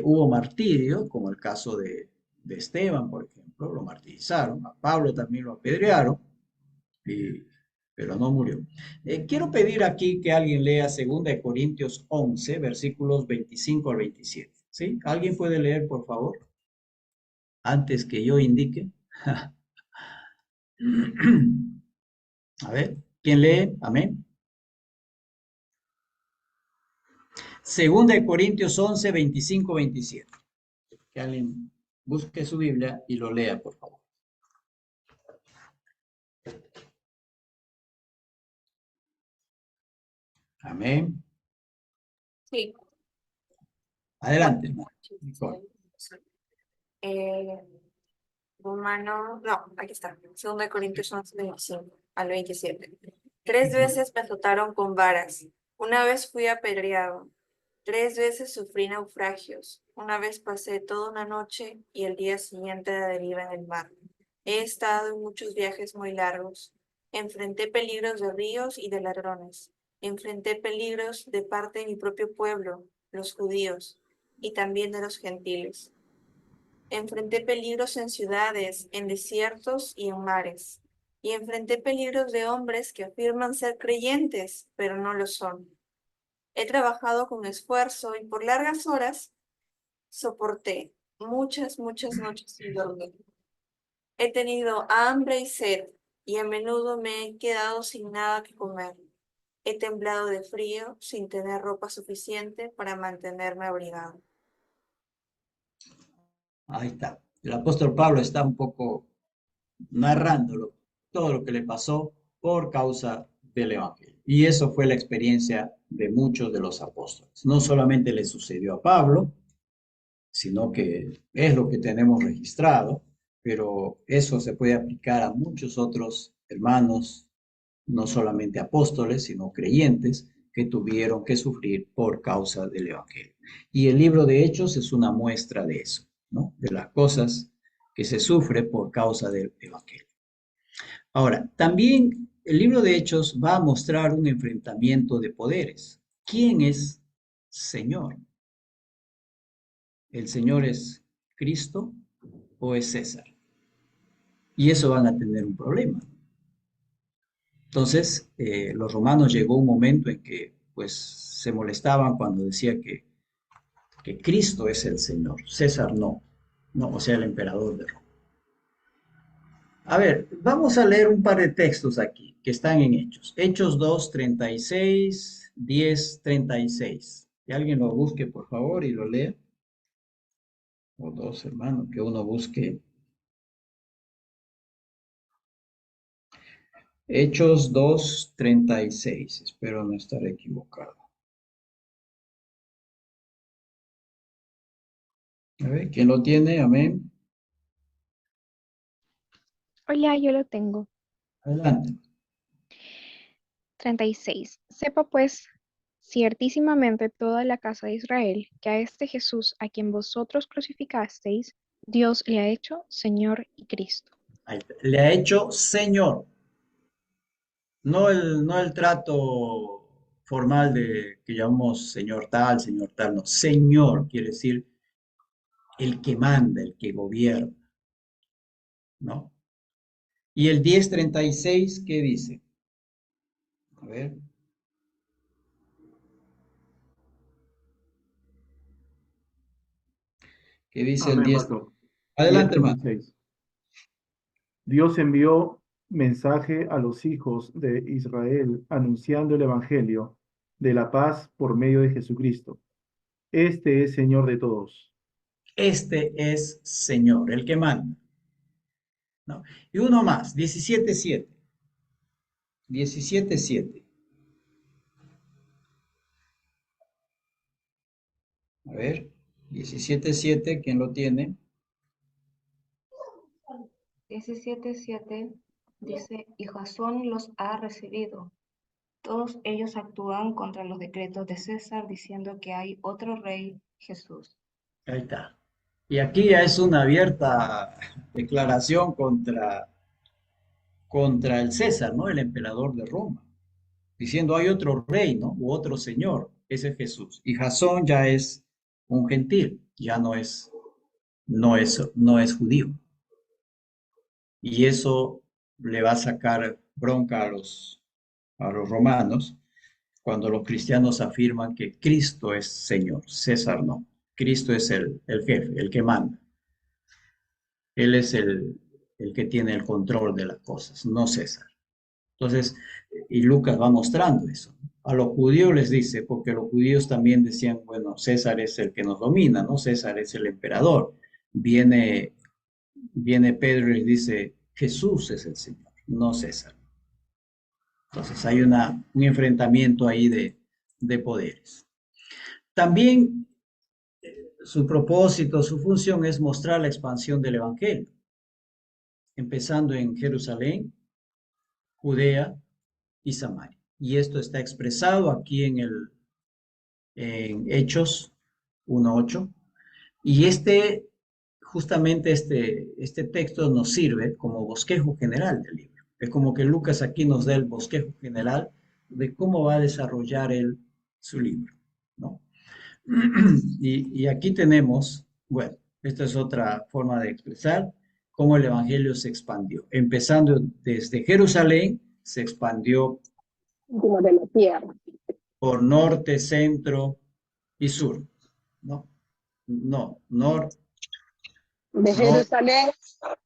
A: hubo martirio, como el caso de Esteban, por ejemplo, lo martirizaron, a Pablo también lo apedrearon, pero no murió. Quiero pedir aquí que alguien lea 2 Corintios 11, versículos 25 al 27. ¿Sí? ¿Alguien puede leer, por favor? Antes que yo indique. A ver, ¿quién lee? Amén. 2 Corintios 11, 25, 27. Que alguien busque su Biblia y lo lea, por favor. Amén.
B: Sí,
A: Adelante, hermano.
B: eh, Romano, no, aquí está, 2 Corintios 11, 25 al 27. 3 veces me azotaron con varas, una vez fui apedreado, 3 veces sufrí naufragios, una vez pasé toda una noche y el día siguiente de deriva en el mar. He estado en muchos viajes muy largos, enfrenté peligros de ríos y de ladrones, enfrenté peligros de parte de mi propio pueblo, los judíos, y también de los gentiles. Enfrenté peligros en ciudades, en desiertos y en mares. Y enfrenté peligros de hombres que afirman ser creyentes, pero no lo son. He trabajado con esfuerzo y por largas horas soporté. muchas noches sin dormir. He tenido hambre y sed, y a menudo me he quedado sin nada que comer. He temblado de frío sin tener ropa suficiente para mantenerme abrigado.
A: Ahí está. El apóstol Pablo está un poco narrándolo, todo lo que le pasó por causa del Evangelio. Y eso fue la experiencia de muchos de los apóstoles. No solamente le sucedió a Pablo, sino que es lo que tenemos registrado, pero eso se puede aplicar a muchos otros hermanos, no solamente apóstoles, sino creyentes que tuvieron que sufrir por causa del Evangelio. Y el libro de Hechos es una muestra de eso, ¿no? De las cosas que se sufre por causa del Evangelio. Ahora, también el libro de Hechos va a mostrar un enfrentamiento de poderes. ¿Quién es Señor? ¿El Señor es Cristo o es César? Y eso van a tener un problema. Entonces, los romanos llegó un momento en que pues se molestaban cuando decía que Cristo es el Señor, César no, no, o sea, el emperador de Roma. A ver, vamos a leer un par de textos aquí que están en Hechos. Hechos 2, 36, 10, 36. Que alguien lo busque, por favor, y lo lea. O dos, hermanos, que uno busque. Hechos 2, 36. Espero no estar equivocado. A ver, ¿quién lo tiene? Amén.
C: Hola, yo lo tengo.
A: Adelante.
C: 36. Sepa pues ciertísimamente toda la casa de Israel que a este Jesús a quien vosotros crucificasteis, Dios le ha hecho Señor y Cristo.
A: Ahí está. Le ha hecho Señor, no el trato formal de que llamamos señor tal, no. Señor quiere decir el que manda, el que gobierna, ¿no? Y el 10:36, ¿qué dice? A ver, ¿qué dice el
D: Amén,
A: 10?
D: pastor.
A: Adelante, hermano.
D: 10:36. Dios envió mensaje a los hijos de Israel anunciando el evangelio de la paz por medio de Jesucristo. Este es Señor de todos.
A: Este es Señor, el que manda, ¿no? Y uno más, 17:7. 17:7. A ver, 17:7, ¿quién lo tiene?
E: 17:7 dice, y Jasón los ha recibido. Todos ellos actúan contra los decretos de César, diciendo que hay otro rey, Jesús.
A: Ahí está. Y aquí ya es una abierta declaración contra el César, ¿no? El emperador de Roma, diciendo hay otro rey, ¿no? U otro señor, ese es Jesús. Y Jasón ya es un gentil, ya no es judío. Y eso le va a sacar bronca a los romanos cuando los cristianos afirman que Cristo es Señor, César no. Cristo es el jefe, el que manda. Él es el que tiene el control de las cosas, no César. Entonces, y Lucas va mostrando eso. A los judíos les dice, porque los judíos también decían, bueno, César es el que nos domina, ¿no? César es el emperador. Viene, viene Pedro y les dice, Jesús es el Señor, no César. Entonces hay un enfrentamiento ahí de poderes. También su propósito, su función es mostrar la expansión del Evangelio, empezando en Jerusalén, Judea y Samaria. Y esto está expresado aquí en Hechos 1:8. Y justamente este texto nos sirve como bosquejo general del libro. Es como que Lucas aquí nos da el bosquejo general de cómo va a desarrollar él su libro, ¿no? Y aquí tenemos, bueno, esta es otra forma de expresar cómo el Evangelio se expandió. Empezando desde Jerusalén, se expandió
F: Como de la tierra.
A: por norte, centro y sur, ¿no? No, norte,
F: De
A: No,
F: Jerusalén,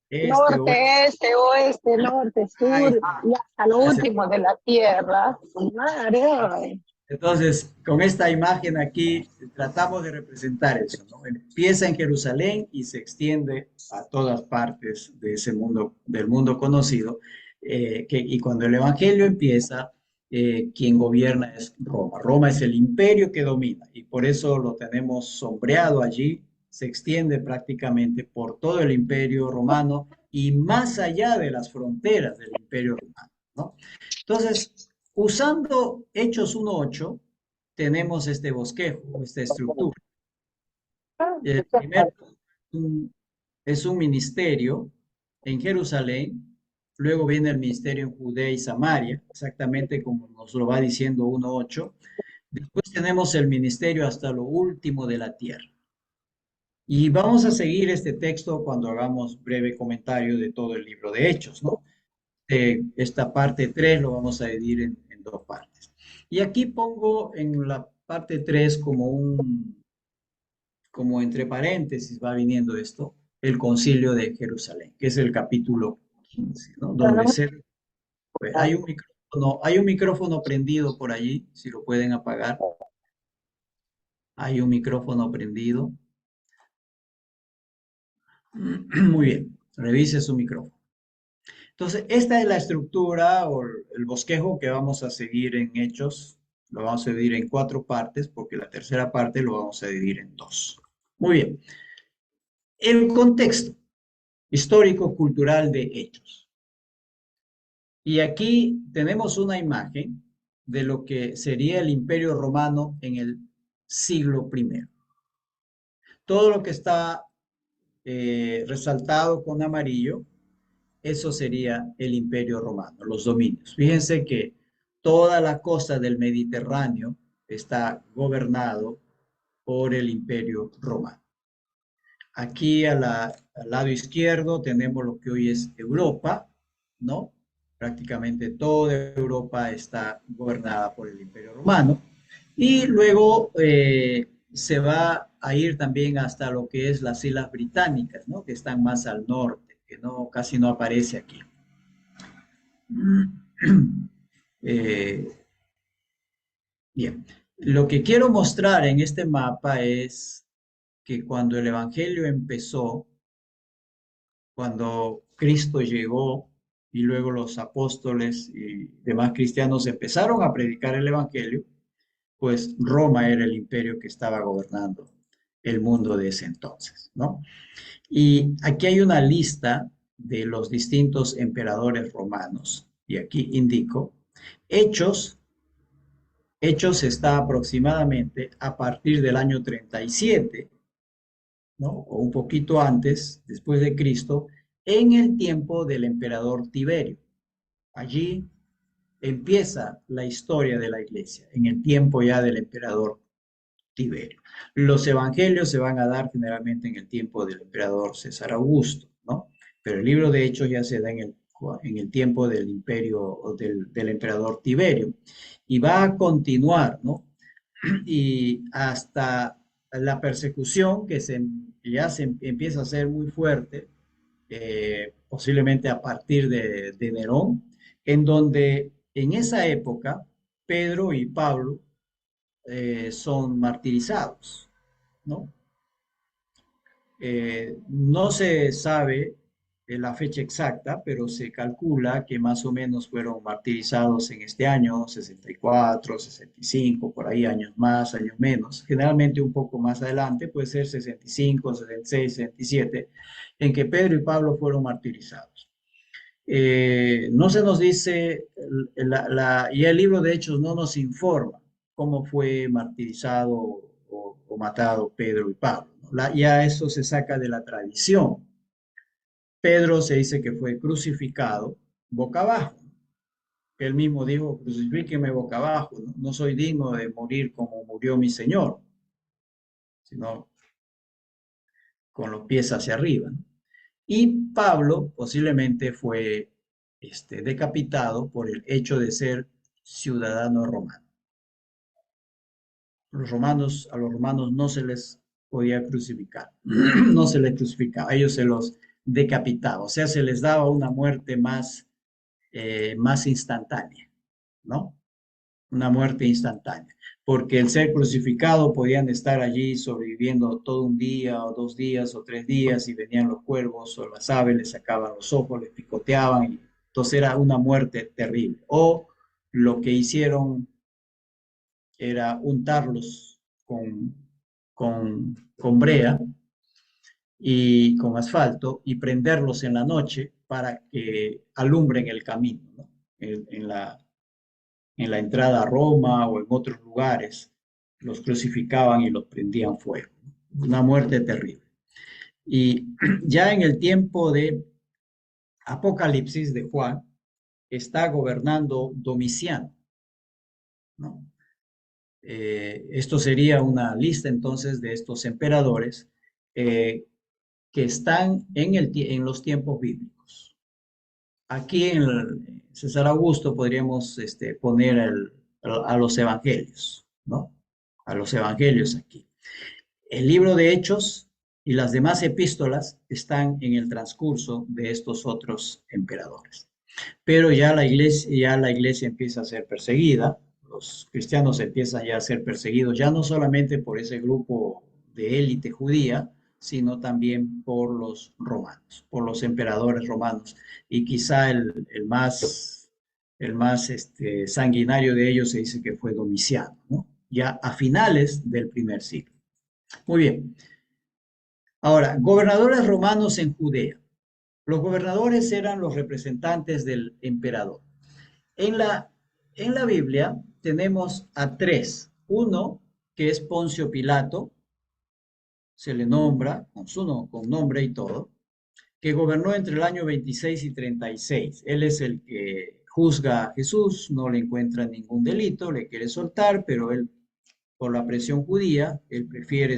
A: este, oeste.
F: norte, este, oeste, norte,
A: Ahí
F: sur,
A: está.
F: y hasta lo
A: Ya se-
F: último de la tierra. Madre, ay.
A: Entonces, con esta imagen aquí tratamos de representar eso, ¿no? Empieza en Jerusalén y se extiende a todas partes de ese mundo, del mundo conocido, y cuando el Evangelio empieza, quien gobierna es Roma. Roma es el imperio que domina y por eso lo tenemos sombreado allí, se extiende prácticamente por todo el imperio romano y más allá de las fronteras del imperio romano, ¿no? Entonces, usando Hechos 1.8, tenemos este bosquejo, esta estructura. El primero es un ministerio en Jerusalén, luego viene el ministerio en Judea y Samaria, exactamente como nos lo va diciendo 1.8. Después tenemos el ministerio hasta lo último de la tierra. Y vamos a seguir este texto cuando hagamos breve comentario de todo el libro de Hechos, ¿no? Esta parte 3 lo vamos a dividir en dos partes. Y aquí pongo en la parte 3 como entre paréntesis va viniendo esto, el concilio de Jerusalén, que es el capítulo 15, ¿no? Donde hay un micrófono prendido por allí, si lo pueden apagar. Hay un micrófono prendido. Muy bien, revise su micrófono. Entonces, esta es la estructura o el bosquejo que vamos a seguir en Hechos. Lo vamos a dividir en 4 partes porque la tercera parte lo vamos a dividir en 2. Muy bien. El contexto histórico-cultural de Hechos. Y aquí tenemos una imagen de lo que sería el Imperio Romano en el siglo I. Todo lo que está resaltado con amarillo, eso sería el Imperio Romano, los dominios. Fíjense que toda la costa del Mediterráneo está gobernado por el Imperio Romano. Aquí al lado izquierdo tenemos lo que hoy es Europa, ¿no? Prácticamente toda Europa está gobernada por el Imperio Romano. Y luego se va a ir también hasta lo que es las Islas Británicas, ¿no? Que están más al norte, que no, casi no aparece aquí. Eh, bien, lo que quiero mostrar en este mapa es que cuando el Evangelio empezó, cuando Cristo llegó y luego los apóstoles y demás cristianos empezaron a predicar el Evangelio, pues Roma era el imperio que estaba gobernando el mundo de ese entonces, ¿no? Y aquí hay una lista de los distintos emperadores romanos, y aquí indico, Hechos, Hechos está aproximadamente a partir del año 37, ¿no? O un poquito antes, después de Cristo, en el tiempo del emperador Tiberio. Allí empieza la historia de la iglesia, en el tiempo ya del emperador Tiberio. Los evangelios se van a dar generalmente en el tiempo del emperador César Augusto, ¿no? Pero el libro de Hechos ya se da en el tiempo del imperio o del emperador Tiberio y va a continuar, ¿no? Y hasta la persecución ya se empieza a ser muy fuerte, posiblemente a partir de Nerón, en donde en esa época Pedro y Pablo son martirizados, ¿no? No se sabe la fecha exacta, pero se calcula que más o menos fueron martirizados en este año, 64, 65, por ahí años más, años menos, generalmente un poco más adelante, puede ser 65, 66, 67, en que Pedro y Pablo fueron martirizados. No se nos dice, y el libro de Hechos no nos informa cómo fue martirizado o matado Pedro y Pablo, ¿no? Ya eso se saca de la tradición. Pedro se dice que fue crucificado boca abajo. Él mismo dijo, crucifíqueme boca abajo, ¿no? No soy digno de morir como murió mi Señor, sino con los pies hacia arriba, ¿no? Y Pablo posiblemente fue decapitado por el hecho de ser ciudadano romano. A los romanos no se les podía crucificar. No se les crucificaba, ellos se los decapitaba, o sea, se les daba una muerte más instantánea, ¿no? Una muerte instantánea, porque el ser crucificado podían estar allí sobreviviendo todo un día o 2 días o 3 días y venían los cuervos o las aves, les sacaban los ojos, les picoteaban, y entonces era una muerte terrible. O lo que hicieron era untarlos con brea y con asfalto y prenderlos en la noche para que alumbren el camino, ¿no? En la entrada a Roma o en otros lugares, los crucificaban y los prendían fuego. Una muerte terrible. Y ya en el tiempo de Apocalipsis de Juan, está gobernando Domiciano, ¿no? Esto sería una lista entonces de estos emperadores que están en los tiempos bíblicos. Aquí en César Augusto podríamos poner a los evangelios, ¿no? A los evangelios aquí. El libro de Hechos y las demás epístolas están en el transcurso de estos otros emperadores. Pero ya la iglesia empieza a ser perseguida, los cristianos empiezan ya a ser perseguidos, ya no solamente por ese grupo de élite judía, sino también por los romanos, por los emperadores romanos. Y quizá el más sanguinario de ellos se dice que fue Domiciano, ¿no? Ya a finales del primer siglo. Muy bien. Ahora, gobernadores romanos en Judea. Los gobernadores eran los representantes del emperador. En la Biblia tenemos a tres. Uno que es Poncio Pilato, se le nombra con nombre y todo, que gobernó entre el año 26 y 36. Él es el que juzga a Jesús, no le encuentra ningún delito, le quiere soltar, pero él, por la presión judía, él prefiere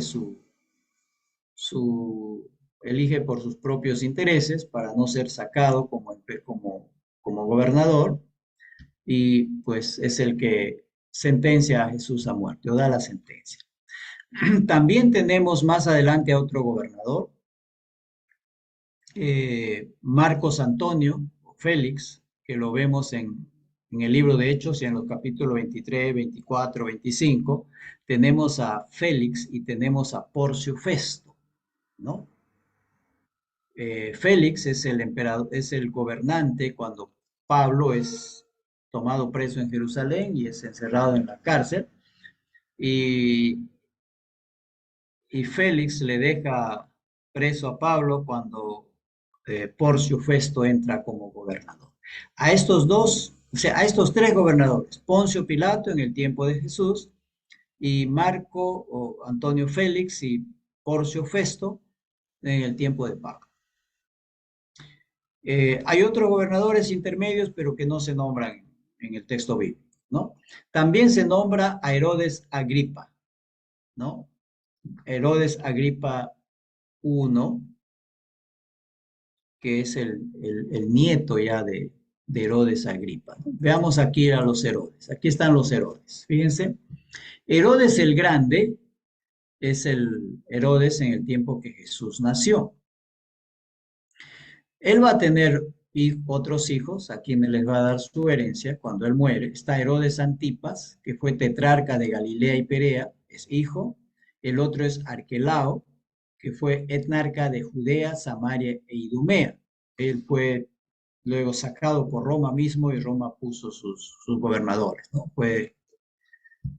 A: elige por sus propios intereses para no ser sacado como gobernador, y pues es el que sentencia a Jesús a muerte o da la sentencia. También tenemos más adelante a otro gobernador, Marcos Antonio, Félix, que lo vemos en el libro de Hechos y en los capítulos 23, 24, 25. Tenemos a Félix y tenemos a Porcio Festo, ¿no? Félix es el emperador, es el gobernante cuando Pablo es tomado preso en Jerusalén y es encerrado en la cárcel. Y Félix le deja preso a Pablo cuando Porcio Festo entra como gobernador. A estos dos, o sea, a estos tres gobernadores, Poncio Pilato en el tiempo de Jesús, y Marco o Antonio Félix y Porcio Festo en el tiempo de Pablo. Hay otros gobernadores intermedios, pero que no se nombran en el texto bíblico, ¿no? También se nombra a Herodes Agripa, ¿no? Herodes Agripa I, que es el nieto ya de Herodes Agripa, ¿no? Veamos aquí a los Herodes. Aquí están los Herodes. Fíjense, Herodes el Grande es el Herodes en el tiempo que Jesús nació. Él va a tener otros hijos a quienes les va a dar su herencia cuando él muere. Está Herodes Antipas, que fue tetrarca de Galilea y Perea, es hijo. El otro es Arquelao, que fue etnarca de Judea, Samaria e Idumea. Él fue luego sacado por Roma mismo y Roma puso sus gobernadores, ¿no?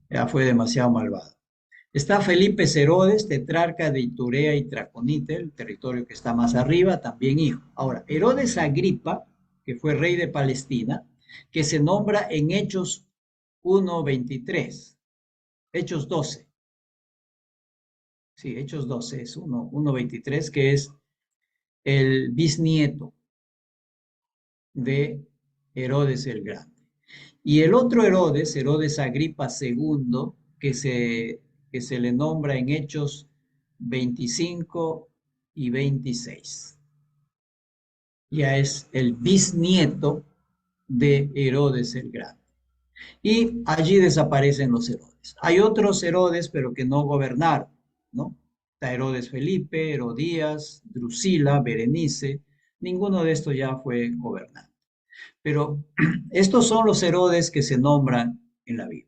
A: Ya fue demasiado malvado. Está Felipe Herodes, tetrarca de Iturea y Traconite, el territorio que está más arriba, también hijo. Ahora, Herodes Agripa, que fue rey de Palestina, que se nombra en Hechos 1:23, Hechos 12. Sí, Hechos 12 es 1:23, que es el bisnieto de Herodes el Grande. Y el otro Herodes, Herodes Agripa II, que se le nombra en Hechos 25 y 26. Ya es el bisnieto de Herodes el Grande. Y allí desaparecen los Herodes. Hay otros Herodes, pero que no gobernaron, ¿no? Está Herodes Felipe, Herodías, Drusila, Berenice. Ninguno de estos ya fue gobernante. Pero estos son los Herodes que se nombran en la Biblia.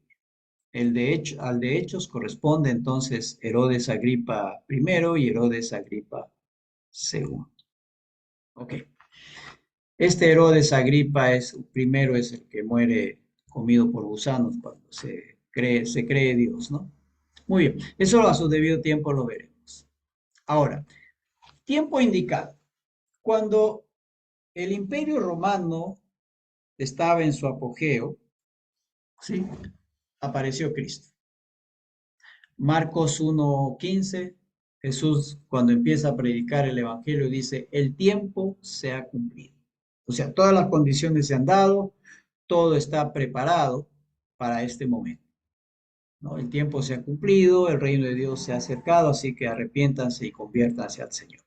A: Al de Hechos corresponde entonces Herodes Agripa I y Herodes Agripa II. Ok. Este Herodes Agripa primero es el que muere comido por gusanos cuando se cree Dios, ¿no? Muy bien, eso a su debido tiempo lo veremos. Ahora, tiempo indicado. Cuando el Imperio Romano estaba en su apogeo, ¿sí? Apareció Cristo. Marcos 1:15, Jesús cuando empieza a predicar el Evangelio dice, el tiempo se ha cumplido. O sea, todas las condiciones se han dado, todo está preparado para este momento, ¿no? El tiempo se ha cumplido, el reino de Dios se ha acercado, así que arrepiéntanse y conviértanse al Señor.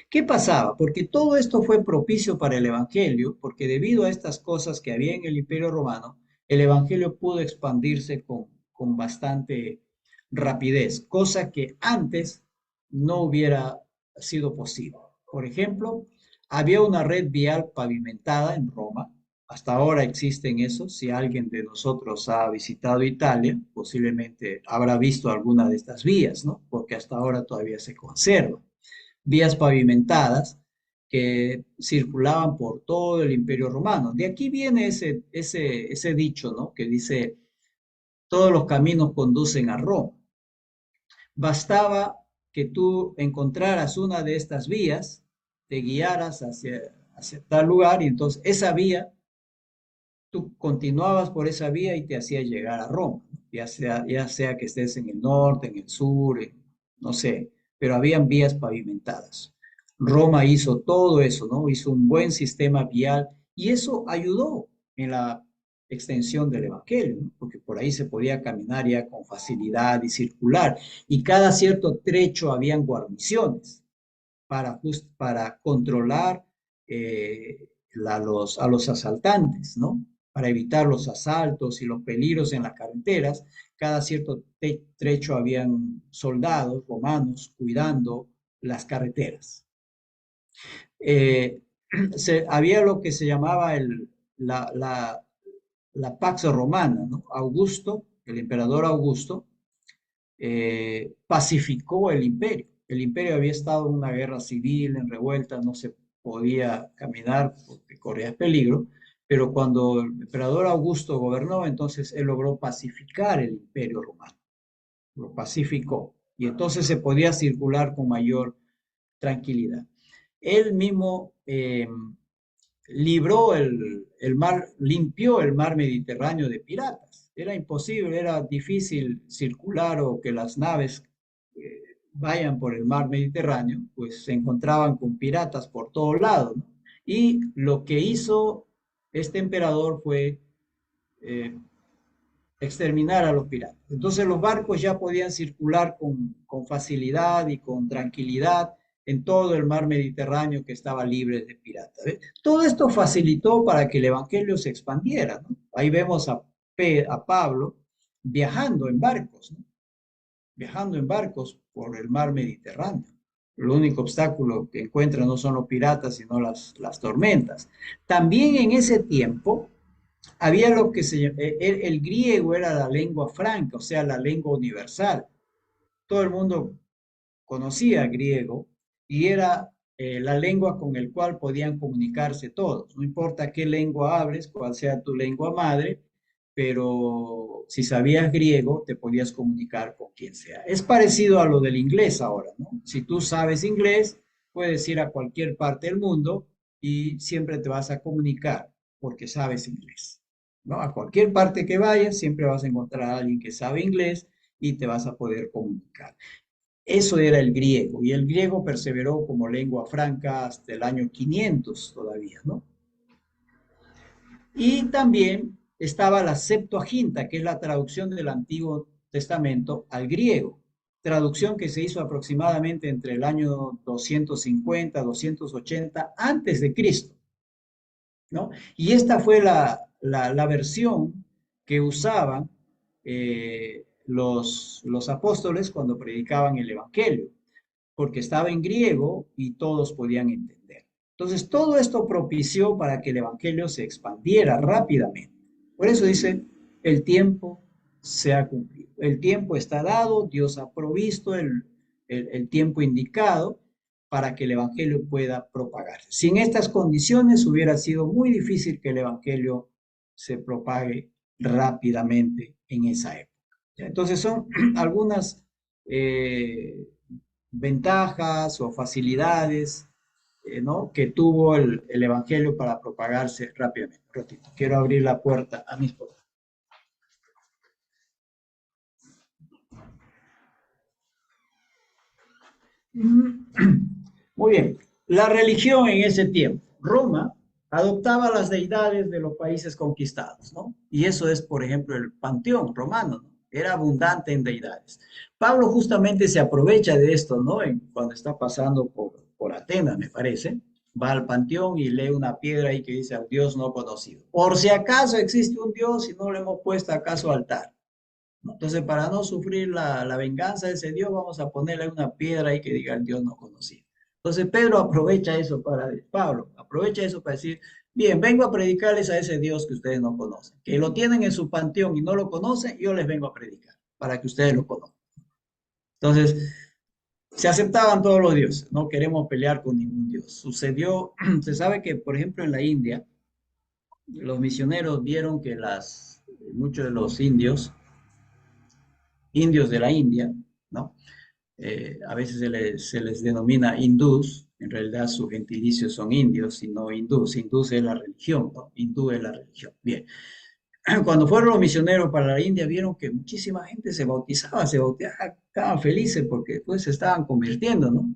A: ¿Qué pasaba? Porque todo esto fue propicio para el Evangelio, porque debido a estas cosas que había en el Imperio Romano, el Evangelio pudo expandirse con bastante rapidez, cosa que antes no hubiera sido posible. Por ejemplo, había una red vial pavimentada en Roma. Hasta ahora existen esos. Si alguien de nosotros ha visitado Italia, posiblemente habrá visto alguna de estas vías, ¿no? Porque hasta ahora todavía se conservan vías pavimentadas que circulaban por todo el Imperio Romano. De aquí viene ese dicho, ¿no? Que dice, todos los caminos conducen a Roma. Bastaba que tú encontraras una de estas vías, te guiaras hacia tal lugar y entonces esa vía, tú continuabas por esa vía y te hacía llegar a Roma, ya sea que estés en el norte, en el sur, no sé, pero habían vías pavimentadas. Roma hizo todo eso, ¿no? Hizo un buen sistema vial y eso ayudó en la extensión del Evangelio, ¿no? Porque por ahí se podía caminar ya con facilidad y circular. Y cada cierto trecho habían guarniciones para controlar a los asaltantes, ¿no? Para evitar los asaltos y los peligros en las carreteras, cada cierto trecho habían soldados romanos cuidando las carreteras. Había lo que se llamaba la Pax Romana, ¿no? Augusto, el emperador Augusto, pacificó el imperio. El imperio había estado en una guerra civil, en revuelta, no se podía caminar porque corría peligro, pero cuando el emperador Augusto gobernó, entonces él logró pacificar el imperio romano, lo pacificó, y entonces se podía circular con mayor tranquilidad. Él mismo limpió el mar Mediterráneo de piratas. Era imposible, era difícil circular o que las naves vayan por el mar Mediterráneo, pues se encontraban con piratas por todos lados, ¿no? Y lo que hizo este emperador fue exterminar a los piratas. Entonces los barcos ya podían circular con facilidad y con tranquilidad en todo el mar Mediterráneo que estaba libre de piratas. ¿Ves? Todo esto facilitó para que el Evangelio se expandiera, ¿no? Ahí vemos a Pablo viajando en barcos, ¿no? Viajando en barcos por el mar Mediterráneo. El único obstáculo que encuentra no son los piratas, sino las tormentas. También en ese tiempo había lo que el griego era la lengua franca, o sea, la lengua universal. Todo el mundo conocía griego y era la lengua con el cual podían comunicarse todos. No importa qué lengua hables, cuál sea tu lengua madre, pero si sabías griego, te podías comunicar con quien sea. Es parecido a lo del inglés ahora, ¿no? Si tú sabes inglés, puedes ir a cualquier parte del mundo y siempre te vas a comunicar porque sabes inglés, ¿no? A cualquier parte que vayas, siempre vas a encontrar a alguien que sabe inglés y te vas a poder comunicar. Eso era el griego, y el griego perseveró como lengua franca hasta el año 500 todavía, ¿no? Y también estaba la Septuaginta, que es la traducción del Antiguo Testamento al griego, traducción que se hizo aproximadamente entre el año 250, 280 antes de Cristo, ¿no? Y esta fue la versión que usaban los apóstoles cuando predicaban el Evangelio. porque estaba en griego y todos podían entender. Entonces, todo esto propició para que el evangelio se expandiera rápidamente. Por eso dice, el tiempo se ha cumplido. El tiempo está dado, Dios ha provisto el tiempo indicado para que el evangelio pueda propagarse. Sin estas condiciones hubiera sido muy difícil que el evangelio se propague rápidamente en esa época. Entonces son algunas ventajas o facilidades ¿no? que tuvo el evangelio para propagarse rápidamente. Ratito, quiero abrir la puerta a mi esposa. Muy bien. La religión en ese tiempo. Roma adoptaba las deidades de los países conquistados, ¿no? Y eso es, por ejemplo, el panteón romano, ¿no? Era abundante en deidades. Pablo justamente se aprovecha de esto, ¿no? Cuando está pasando por Atenas, me parece, va al panteón y lee una piedra ahí que dice al Dios no conocido. Por si acaso existe un Dios y no le hemos puesto acaso altar. Entonces, para no sufrir la venganza de ese Dios, vamos a ponerle una piedra ahí que diga el Dios no conocido. Entonces, Pedro aprovecha eso Pablo aprovecha eso para decir, bien, vengo a predicarles a ese Dios que ustedes no conocen, que lo tienen en su panteón y no lo conocen, yo les vengo a predicar para que ustedes lo conozcan. Entonces, se aceptaban todos los dioses, no queremos pelear con ningún Dios. Sucedió, se sabe que, por ejemplo, en la India, los misioneros vieron que muchos de los indios de la India, ¿no? A veces se les denomina hindús, en realidad sus gentilicios son indios y no hindús. Hindús es la religión, ¿no? Hindú es la religión. Bien. Cuando fueron los misioneros para la India, vieron que muchísima gente se bautizaba, estaban felices porque después se estaban convirtiendo, ¿no?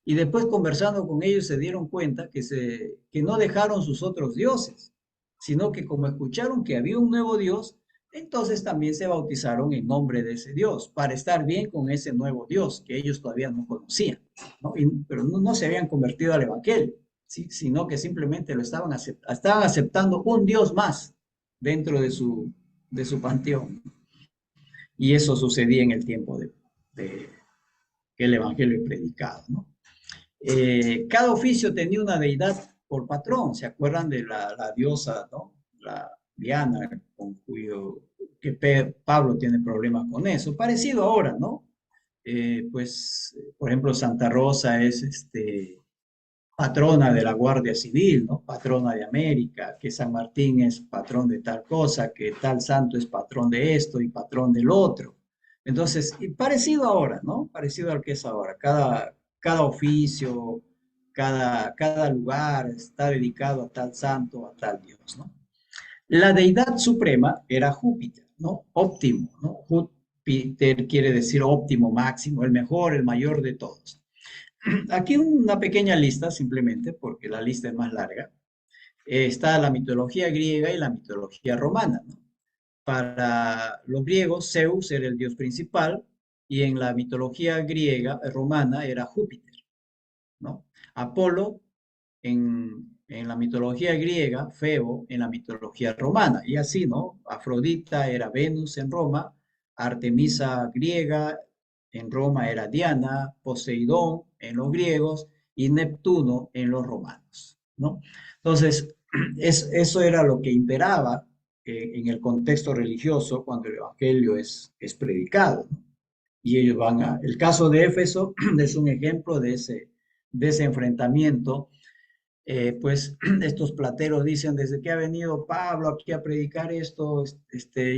A: Y después conversando con ellos se dieron cuenta que no dejaron sus otros dioses, sino que como escucharon que había un nuevo Dios, entonces también se bautizaron en nombre de ese Dios, para estar bien con ese nuevo Dios que ellos todavía no conocían, ¿no? Pero no se habían convertido al Evangelio, ¿sí? Sino que simplemente estaban aceptando un Dios más dentro de su panteón. Y eso sucedía en el tiempo de que el Evangelio es predicado, ¿no? Cada oficio tenía una deidad por patrón. ¿Se acuerdan de la diosa, ¿no? La Diana, con Pablo tiene problemas con eso? Parecido ahora, ¿no? Pues, por ejemplo, Santa Rosa es patrona de la Guardia Civil, ¿no? Patrona de América, que San Martín es patrón de tal cosa, que tal santo es patrón de esto y patrón del otro. Entonces, y parecido ahora, ¿no? Parecido al que es ahora. Cada oficio, cada lugar está dedicado a tal santo, a tal Dios, ¿no? La deidad suprema era Júpiter, ¿no? Óptimo, ¿no? Júpiter quiere decir óptimo, máximo, el mejor, el mayor de todos. Aquí una pequeña lista, simplemente, porque la lista es más larga. Está la mitología griega y la mitología romana, ¿no? Para los griegos, Zeus era el dios principal y en la mitología griega, romana, era Júpiter, ¿no? Apolo en la mitología griega, Febo en la mitología romana, y así, ¿no? Afrodita era Venus en Roma, Artemisa griega en Roma era Diana, Poseidón en los griegos y Neptuno en los romanos, ¿no? Entonces, eso era lo que imperaba en el contexto religioso cuando el evangelio es predicado, ¿no? Y ellos el caso de Éfeso es un ejemplo de ese enfrentamiento. Pues estos plateros dicen, desde que ha venido Pablo aquí a predicar esto,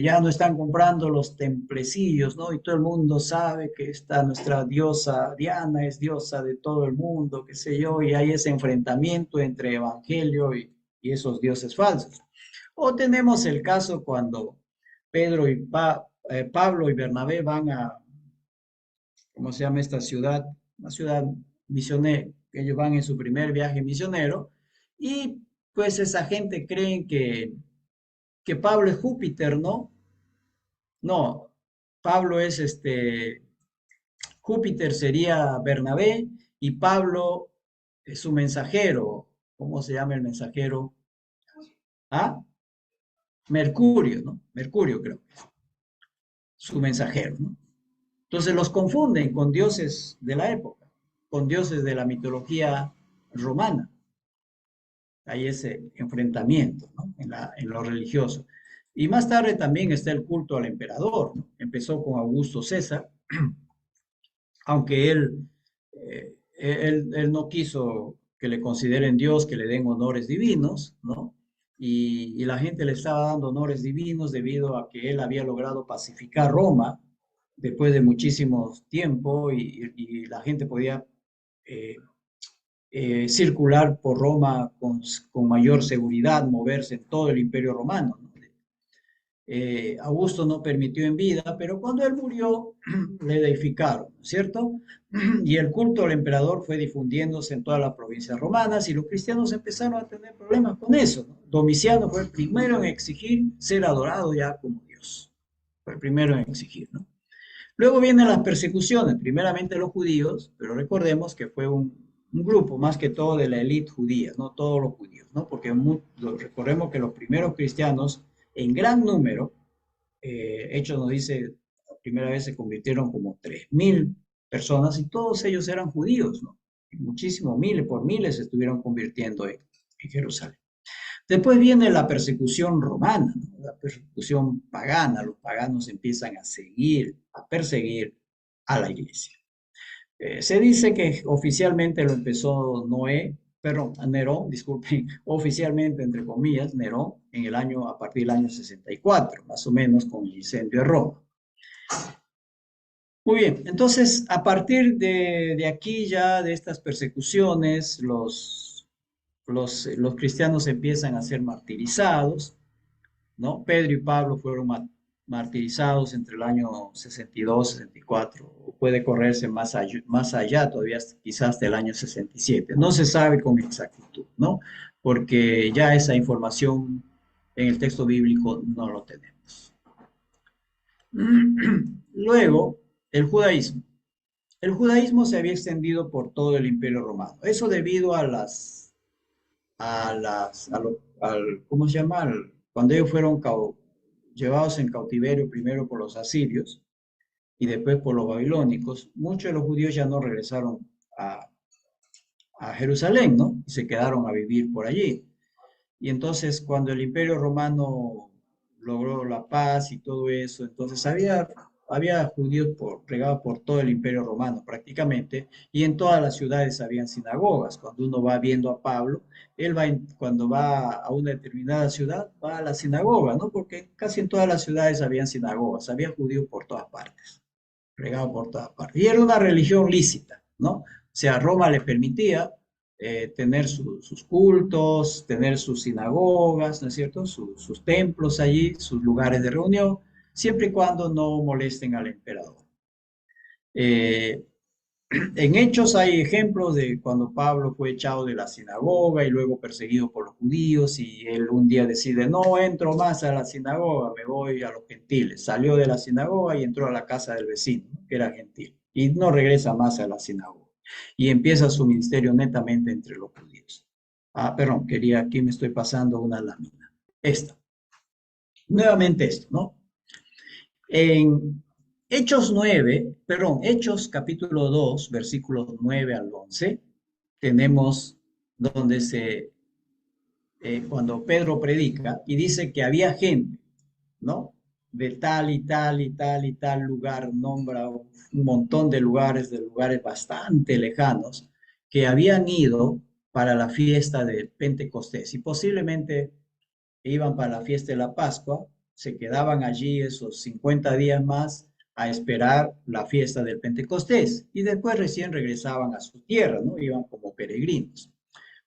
A: ya no están comprando los templecillos, ¿no? Y todo el mundo sabe que nuestra diosa Diana es diosa de todo el mundo, qué sé yo, y hay ese enfrentamiento entre evangelio y esos dioses falsos. O tenemos el caso cuando Pedro y Pablo y Bernabé van ¿cómo se llama esta ciudad? Una ciudad misionera, que ellos van en su primer viaje misionero, y pues esa gente cree que Pablo es Júpiter, ¿no? No, Pablo es Júpiter sería Bernabé, y Pablo es su mensajero. ¿Cómo se llama el mensajero? ¿Ah? Mercurio, ¿no? Mercurio creo que es su mensajero, ¿no? Entonces los confunden con dioses de la época. con dioses de la mitología romana. Hay ese enfrentamiento, ¿no? En lo religioso. Y más tarde también está el culto al emperador, ¿no? Empezó con Augusto César, aunque él no quiso que le consideren Dios, que le den honores divinos, ¿no? Y la gente le estaba dando honores divinos debido a que él había logrado pacificar Roma después de muchísimo tiempo y la gente podía eh, circular por Roma con mayor seguridad, moverse en todo el imperio romano, ¿no? Augusto no permitió en vida, pero cuando él murió, le deificaron, ¿cierto? Y el culto al emperador fue difundiéndose en todas las provincias romanas y los cristianos empezaron a tener problemas con eso, ¿no? Domiciano fue el primero en exigir ser adorado ya como Dios. Fue el primero en exigir, ¿no? Luego vienen las persecuciones, primeramente los judíos, pero recordemos que fue un grupo más que todo de la élite judía, no todos los judíos, ¿no? Porque recordemos que los primeros cristianos en gran número, Hechos nos dice, la primera vez se convirtieron como 3.000 personas y todos ellos eran judíos, ¿no? Y muchísimos, miles por miles se estuvieron convirtiendo en Jerusalén. Después viene la persecución romana, ¿no? La persecución pagana. Los paganos empiezan a perseguir a la iglesia. Se dice que oficialmente lo empezó Nerón, disculpen, oficialmente, entre comillas, Nerón, a partir del año 64, más o menos, con el incendio de Roma. Muy bien, entonces, a partir de aquí ya, de estas persecuciones, los cristianos empiezan a ser martirizados, ¿no? Pedro y Pablo fueron martirizados entre el año 62, 64, o puede correrse más allá todavía, quizás hasta el año 67. No se sabe con exactitud, ¿no? Porque ya esa información en el texto bíblico no lo tenemos. Luego, el judaísmo. El judaísmo se había extendido por todo el imperio romano. Eso debido ¿cómo se llama? Cuando ellos fueron llevados en cautiverio primero por los asirios y después por los babilónicos, muchos de los judíos ya no regresaron a Jerusalén, ¿no? Y se quedaron a vivir por allí. Y entonces cuando el imperio romano logró la paz y todo eso, entonces había judíos regados por todo el imperio romano prácticamente, y en todas las ciudades habían sinagogas. Cuando uno va viendo a Pablo, cuando va a una determinada ciudad, va a la sinagoga, ¿no? Porque casi en todas las ciudades habían sinagogas, había judíos por todas partes, regados por todas partes. Y era una religión lícita, ¿no? O sea, Roma le permitía tener sus cultos, tener sus sinagogas, ¿no es cierto? Sus templos allí, sus lugares de reunión, siempre y cuando no molesten al emperador. En Hechos hay ejemplos de cuando Pablo fue echado de la sinagoga y luego perseguido por los judíos y él un día decide, no entro más a la sinagoga, me voy a los gentiles. Salió de la sinagoga y entró a la casa del vecino, que era gentil, y no regresa más a la sinagoga. Y empieza su ministerio netamente entre los judíos. Perdón, aquí me estoy pasando una lámina. Nuevamente esto, ¿no? En Hechos capítulo 2, versículos 9 al 11, tenemos donde cuando Pedro predica y dice que había gente, ¿no? De tal y tal y tal y tal lugar, nombra un montón de lugares bastante lejanos, que habían ido para la fiesta de Pentecostés y posiblemente iban para la fiesta de la Pascua, se quedaban allí esos 50 días más a esperar la fiesta del Pentecostés y después recién regresaban a su tierra, ¿no? Iban como peregrinos.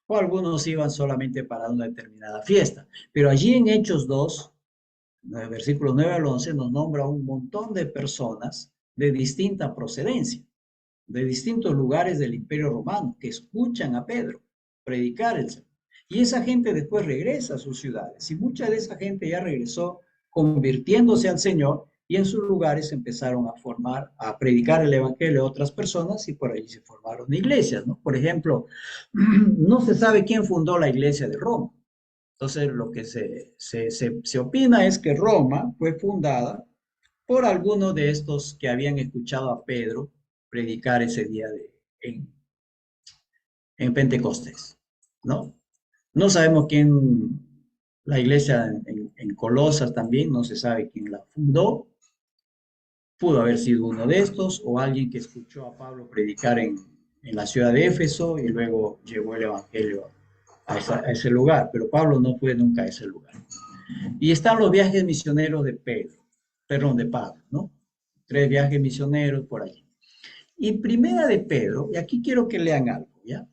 A: O algunos iban solamente para una determinada fiesta. Pero allí en Hechos 2, versículos 9 al 11, nos nombra un montón de personas de distinta procedencia, de distintos lugares del Imperio Romano, que escuchan a Pedro predicar el Señor. Y esa gente después regresa a sus ciudades. Y mucha de esa gente ya regresó convirtiéndose al Señor y en sus lugares empezaron a predicar el Evangelio a otras personas y por ahí se formaron iglesias, ¿no? Por ejemplo, no se sabe quién fundó la iglesia de Roma. Entonces, lo que se opina es que Roma fue fundada por algunos de estos que habían escuchado a Pedro predicar ese día en Pentecostés, ¿no? No sabemos quién, la iglesia en Colosas también, no se sabe quién la fundó. Pudo haber sido uno de estos o alguien que escuchó a Pablo predicar en la ciudad de Éfeso y luego llevó el evangelio a ese lugar, pero Pablo no fue nunca a ese lugar. Y están los viajes misioneros de Pedro, perdón, de Pablo, ¿no? 3 viajes misioneros por allí. Y Primera de Pedro, y aquí quiero que lean algo, ¿ya?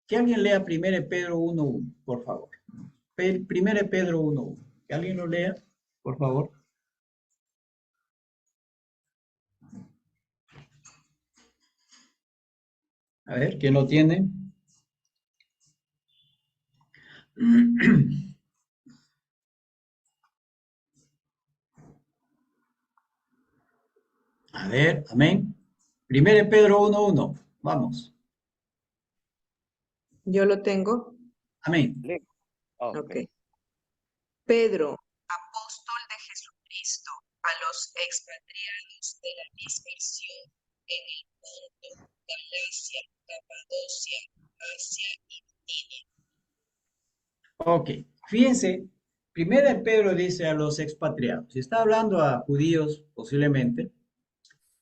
A: Que alguien lea Primera de Pedro 1:1, por favor. Primera de Pedro 1:1. Que alguien lo lea, por favor. A ver, ¿quién lo tiene? A ver, amén. Primera de Pedro 1:1. Vamos.
G: Yo lo tengo.
A: Amén.
G: Ok. Pedro, apóstol de Jesucristo, a los expatriados de la dispersión en el Ponto, Galacia, Capadocia, Asia y Bitinia.
A: Ok, fíjense, Primera de Pedro dice a los expatriados. Si está hablando a judíos, posiblemente,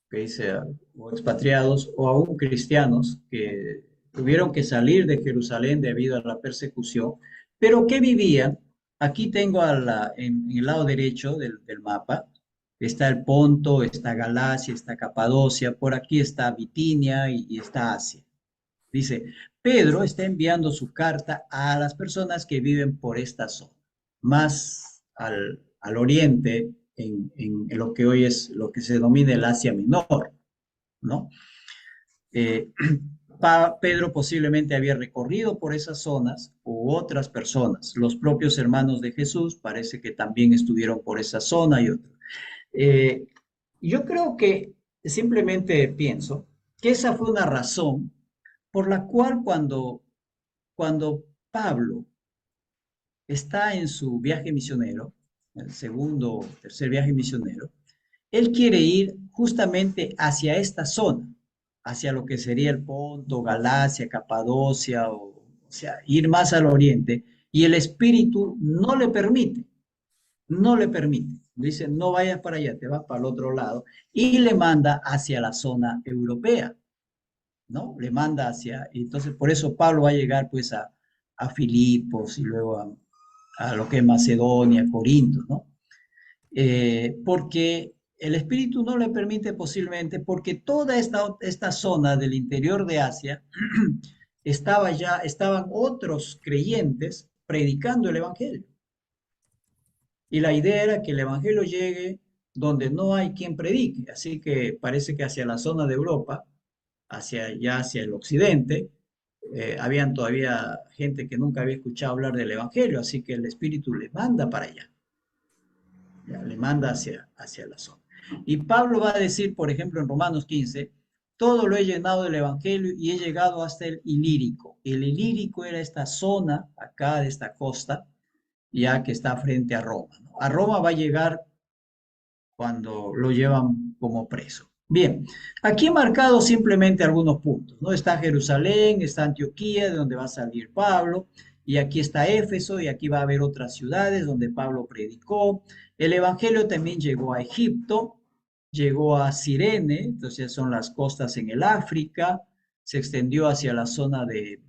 A: que dice o expatriados o aún cristianos que tuvieron que salir de Jerusalén debido a la persecución, pero que vivían, aquí tengo en el lado derecho del mapa, está el Ponto, está Galacia, está Capadocia, por aquí está Bitinia y está Asia. Dice, Pedro está enviando su carta a las personas que viven por esta zona, más al oriente, en lo que hoy es lo que se denomina el Asia Menor, ¿no? Eh, Pedro posiblemente había recorrido por esas zonas u otras personas. Los propios hermanos de Jesús parece que también estuvieron por esa zona y otras. Yo creo que simplemente pienso que esa fue una razón por la cual cuando Pablo está en su viaje misionero, el segundo o tercer viaje misionero, él quiere ir justamente hacia esta zona, hacia lo que sería el Ponto, Galacia, Capadocia, o sea, ir más al oriente, y el Espíritu no le permite, no le permite. Dice, no vayas para allá, te vas para el otro lado, y le manda hacia la zona europea, ¿no? Le manda hacia, y entonces por eso Pablo va a llegar pues a Filipos y luego a lo que es Macedonia, Corinto, ¿no? Porque el espíritu no le permite posiblemente, porque toda esta zona del interior de Asia estaban otros creyentes predicando el evangelio. Y la idea era que el evangelio llegue donde no hay quien predique. Así que parece que hacia la zona de Europa, hacia el occidente, habían todavía gente que nunca había escuchado hablar del evangelio, así que el espíritu le manda para allá. Ya, le manda hacia la zona. Y Pablo va a decir, por ejemplo, en Romanos 15, todo lo he llenado del Evangelio y he llegado hasta el Ilírico. El Ilírico era esta zona acá de esta costa, ya que está frente a Roma, ¿no? A Roma va a llegar cuando lo llevan como preso. Bien, aquí he marcado simplemente algunos puntos, ¿no? Está Jerusalén, está Antioquía, de donde va a salir Pablo, y aquí está Éfeso, y aquí va a haber otras ciudades donde Pablo predicó. El Evangelio también llegó a Egipto, llegó a Cirene, entonces son las costas en el África, se extendió hacia la zona de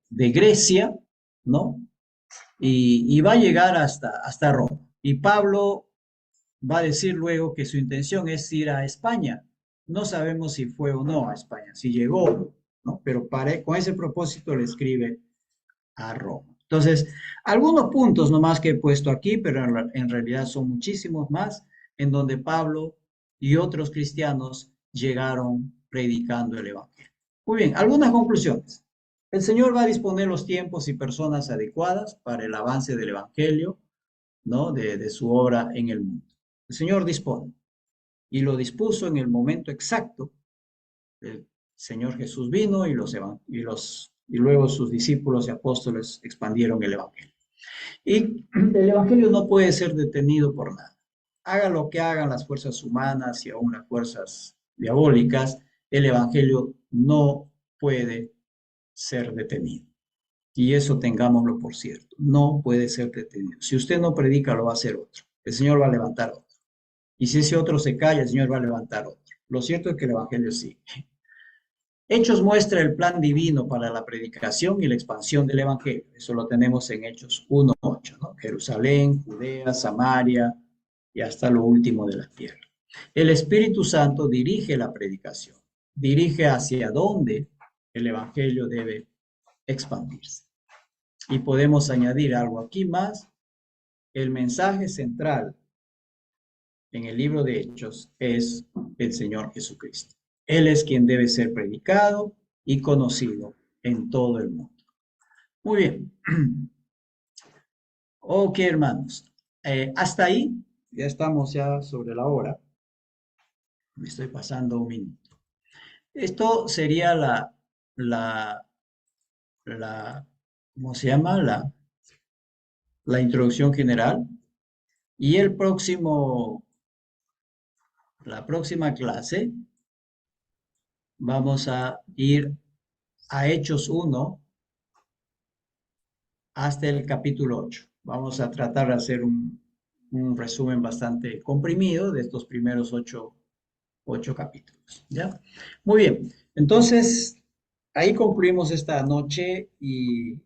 A: Grecia, ¿no? Y va a llegar hasta Roma. Y Pablo va a decir luego que su intención es ir a España. No sabemos si fue o no a España, si llegó, ¿no? Pero con ese propósito le escribe a Roma. Entonces, algunos puntos nomás que he puesto aquí, pero en realidad son muchísimos más, en donde Pablo y otros cristianos llegaron predicando el Evangelio. Muy bien, algunas conclusiones. El Señor va a disponer los tiempos y personas adecuadas para el avance del Evangelio, ¿no? De su obra en el mundo. El Señor dispone y lo dispuso en el momento exacto. El Señor Jesús vino y luego sus discípulos y apóstoles expandieron el Evangelio. Y el Evangelio no puede ser detenido por nada. Haga lo que hagan las fuerzas humanas y aún las fuerzas diabólicas, el Evangelio no puede ser detenido. Y eso tengámoslo por cierto. No puede ser detenido. Si usted no predica, lo va a hacer otro. El Señor va a levantar otro. Y si ese otro se calla, el Señor va a levantar otro. Lo cierto es que el Evangelio sigue. Hechos muestra el plan divino para la predicación y la expansión del Evangelio. Eso lo tenemos en Hechos 1:8, ¿no? Jerusalén, Judea, Samaria y hasta lo último de la tierra. El Espíritu Santo dirige la predicación, dirige hacia dónde el Evangelio debe expandirse. Y podemos añadir algo aquí más. El mensaje central en el libro de Hechos es el Señor Jesucristo. Él es quien debe ser predicado y conocido en todo el mundo. Muy bien. Ok, hermanos. Hasta ahí, ya estamos ya sobre la hora. Me estoy pasando un minuto. Esto sería la, ¿cómo se llama? La introducción general. Y la próxima clase vamos a ir a Hechos 1 hasta el capítulo 8. Vamos a tratar de hacer un resumen bastante comprimido de estos primeros ocho capítulos. ¿Ya? Muy bien. Entonces, ahí concluimos esta noche y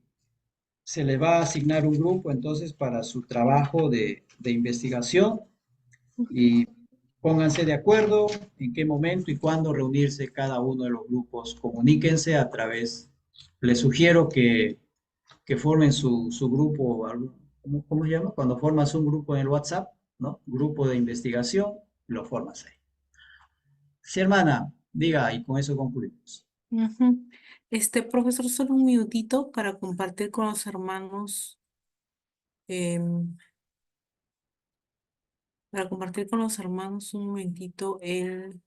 A: se le va a asignar un grupo entonces para su trabajo de investigación y pónganse de acuerdo en qué momento y cuándo reunirse cada uno de los grupos. Comuníquense a través, les sugiero que formen su grupo, ¿cómo se llama? Cuando formas un grupo en el WhatsApp, ¿no? Grupo de investigación, lo formas ahí. Sí, hermana, diga, y con eso concluimos.
H: Ujú. Profesor, solo un minutito para compartir con los hermanos, em, un momentito el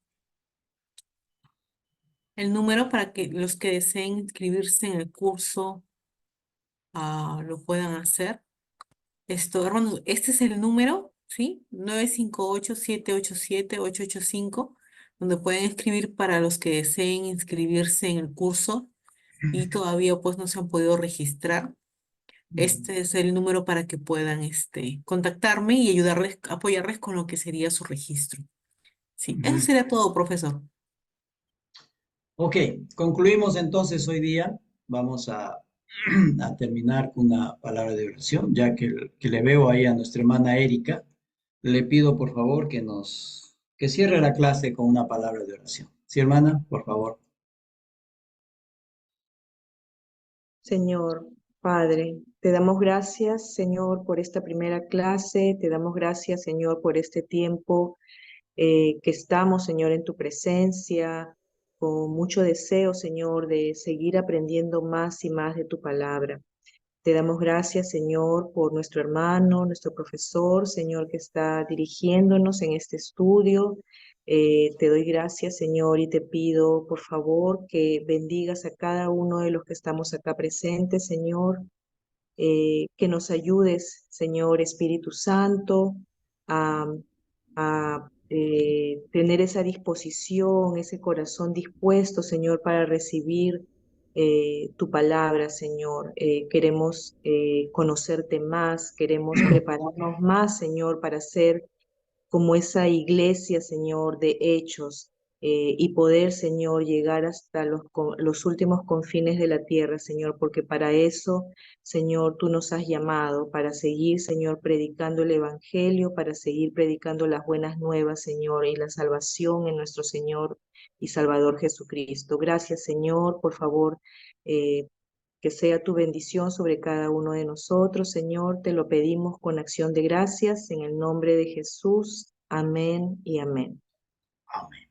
H: número para que los que deseen inscribirse en el curso lo puedan hacer. Hermanos, este es el número, ¿sí? 958-787-885, donde pueden escribir para los que deseen inscribirse en el curso y todavía pues no se han podido registrar. Este es el número para que puedan contactarme y apoyarles con lo que sería su registro. Sí, eso sería todo, profesor.
A: Ok, concluimos entonces hoy día. Vamos a terminar con una palabra de oración, ya que le veo ahí a nuestra hermana Erika. Le pido por favor que cierre la clase con una palabra de oración. Sí, hermana, por favor.
G: Señor Padre, te damos gracias, Señor, por esta primera clase. Te damos gracias, Señor, por este tiempo que estamos, Señor, en tu presencia, con mucho deseo, Señor, de seguir aprendiendo más y más de tu palabra. Te damos gracias, Señor, por nuestro hermano, nuestro profesor, Señor, que está dirigiéndonos en este estudio. Te doy gracias, Señor, y te pido, por favor, que bendigas a cada uno de los que estamos acá presentes, Señor, que nos ayudes, Señor Espíritu Santo, a tener esa disposición, ese corazón dispuesto, Señor, para recibir tu palabra, Señor. Queremos conocerte más, queremos prepararnos más, Señor, para ser como esa iglesia, Señor, de hechos, y poder, Señor, llegar hasta los últimos confines de la tierra, Señor, porque para eso, Señor, tú nos has llamado, para seguir, Señor, predicando el Evangelio, para seguir predicando las buenas nuevas, Señor, y la salvación en nuestro Señor y Salvador Jesucristo. Gracias, Señor, por favor. Que sea tu bendición sobre cada uno de nosotros, Señor. Te lo pedimos con acción de gracias en el nombre de Jesús. Amén y amén.
A: Amén.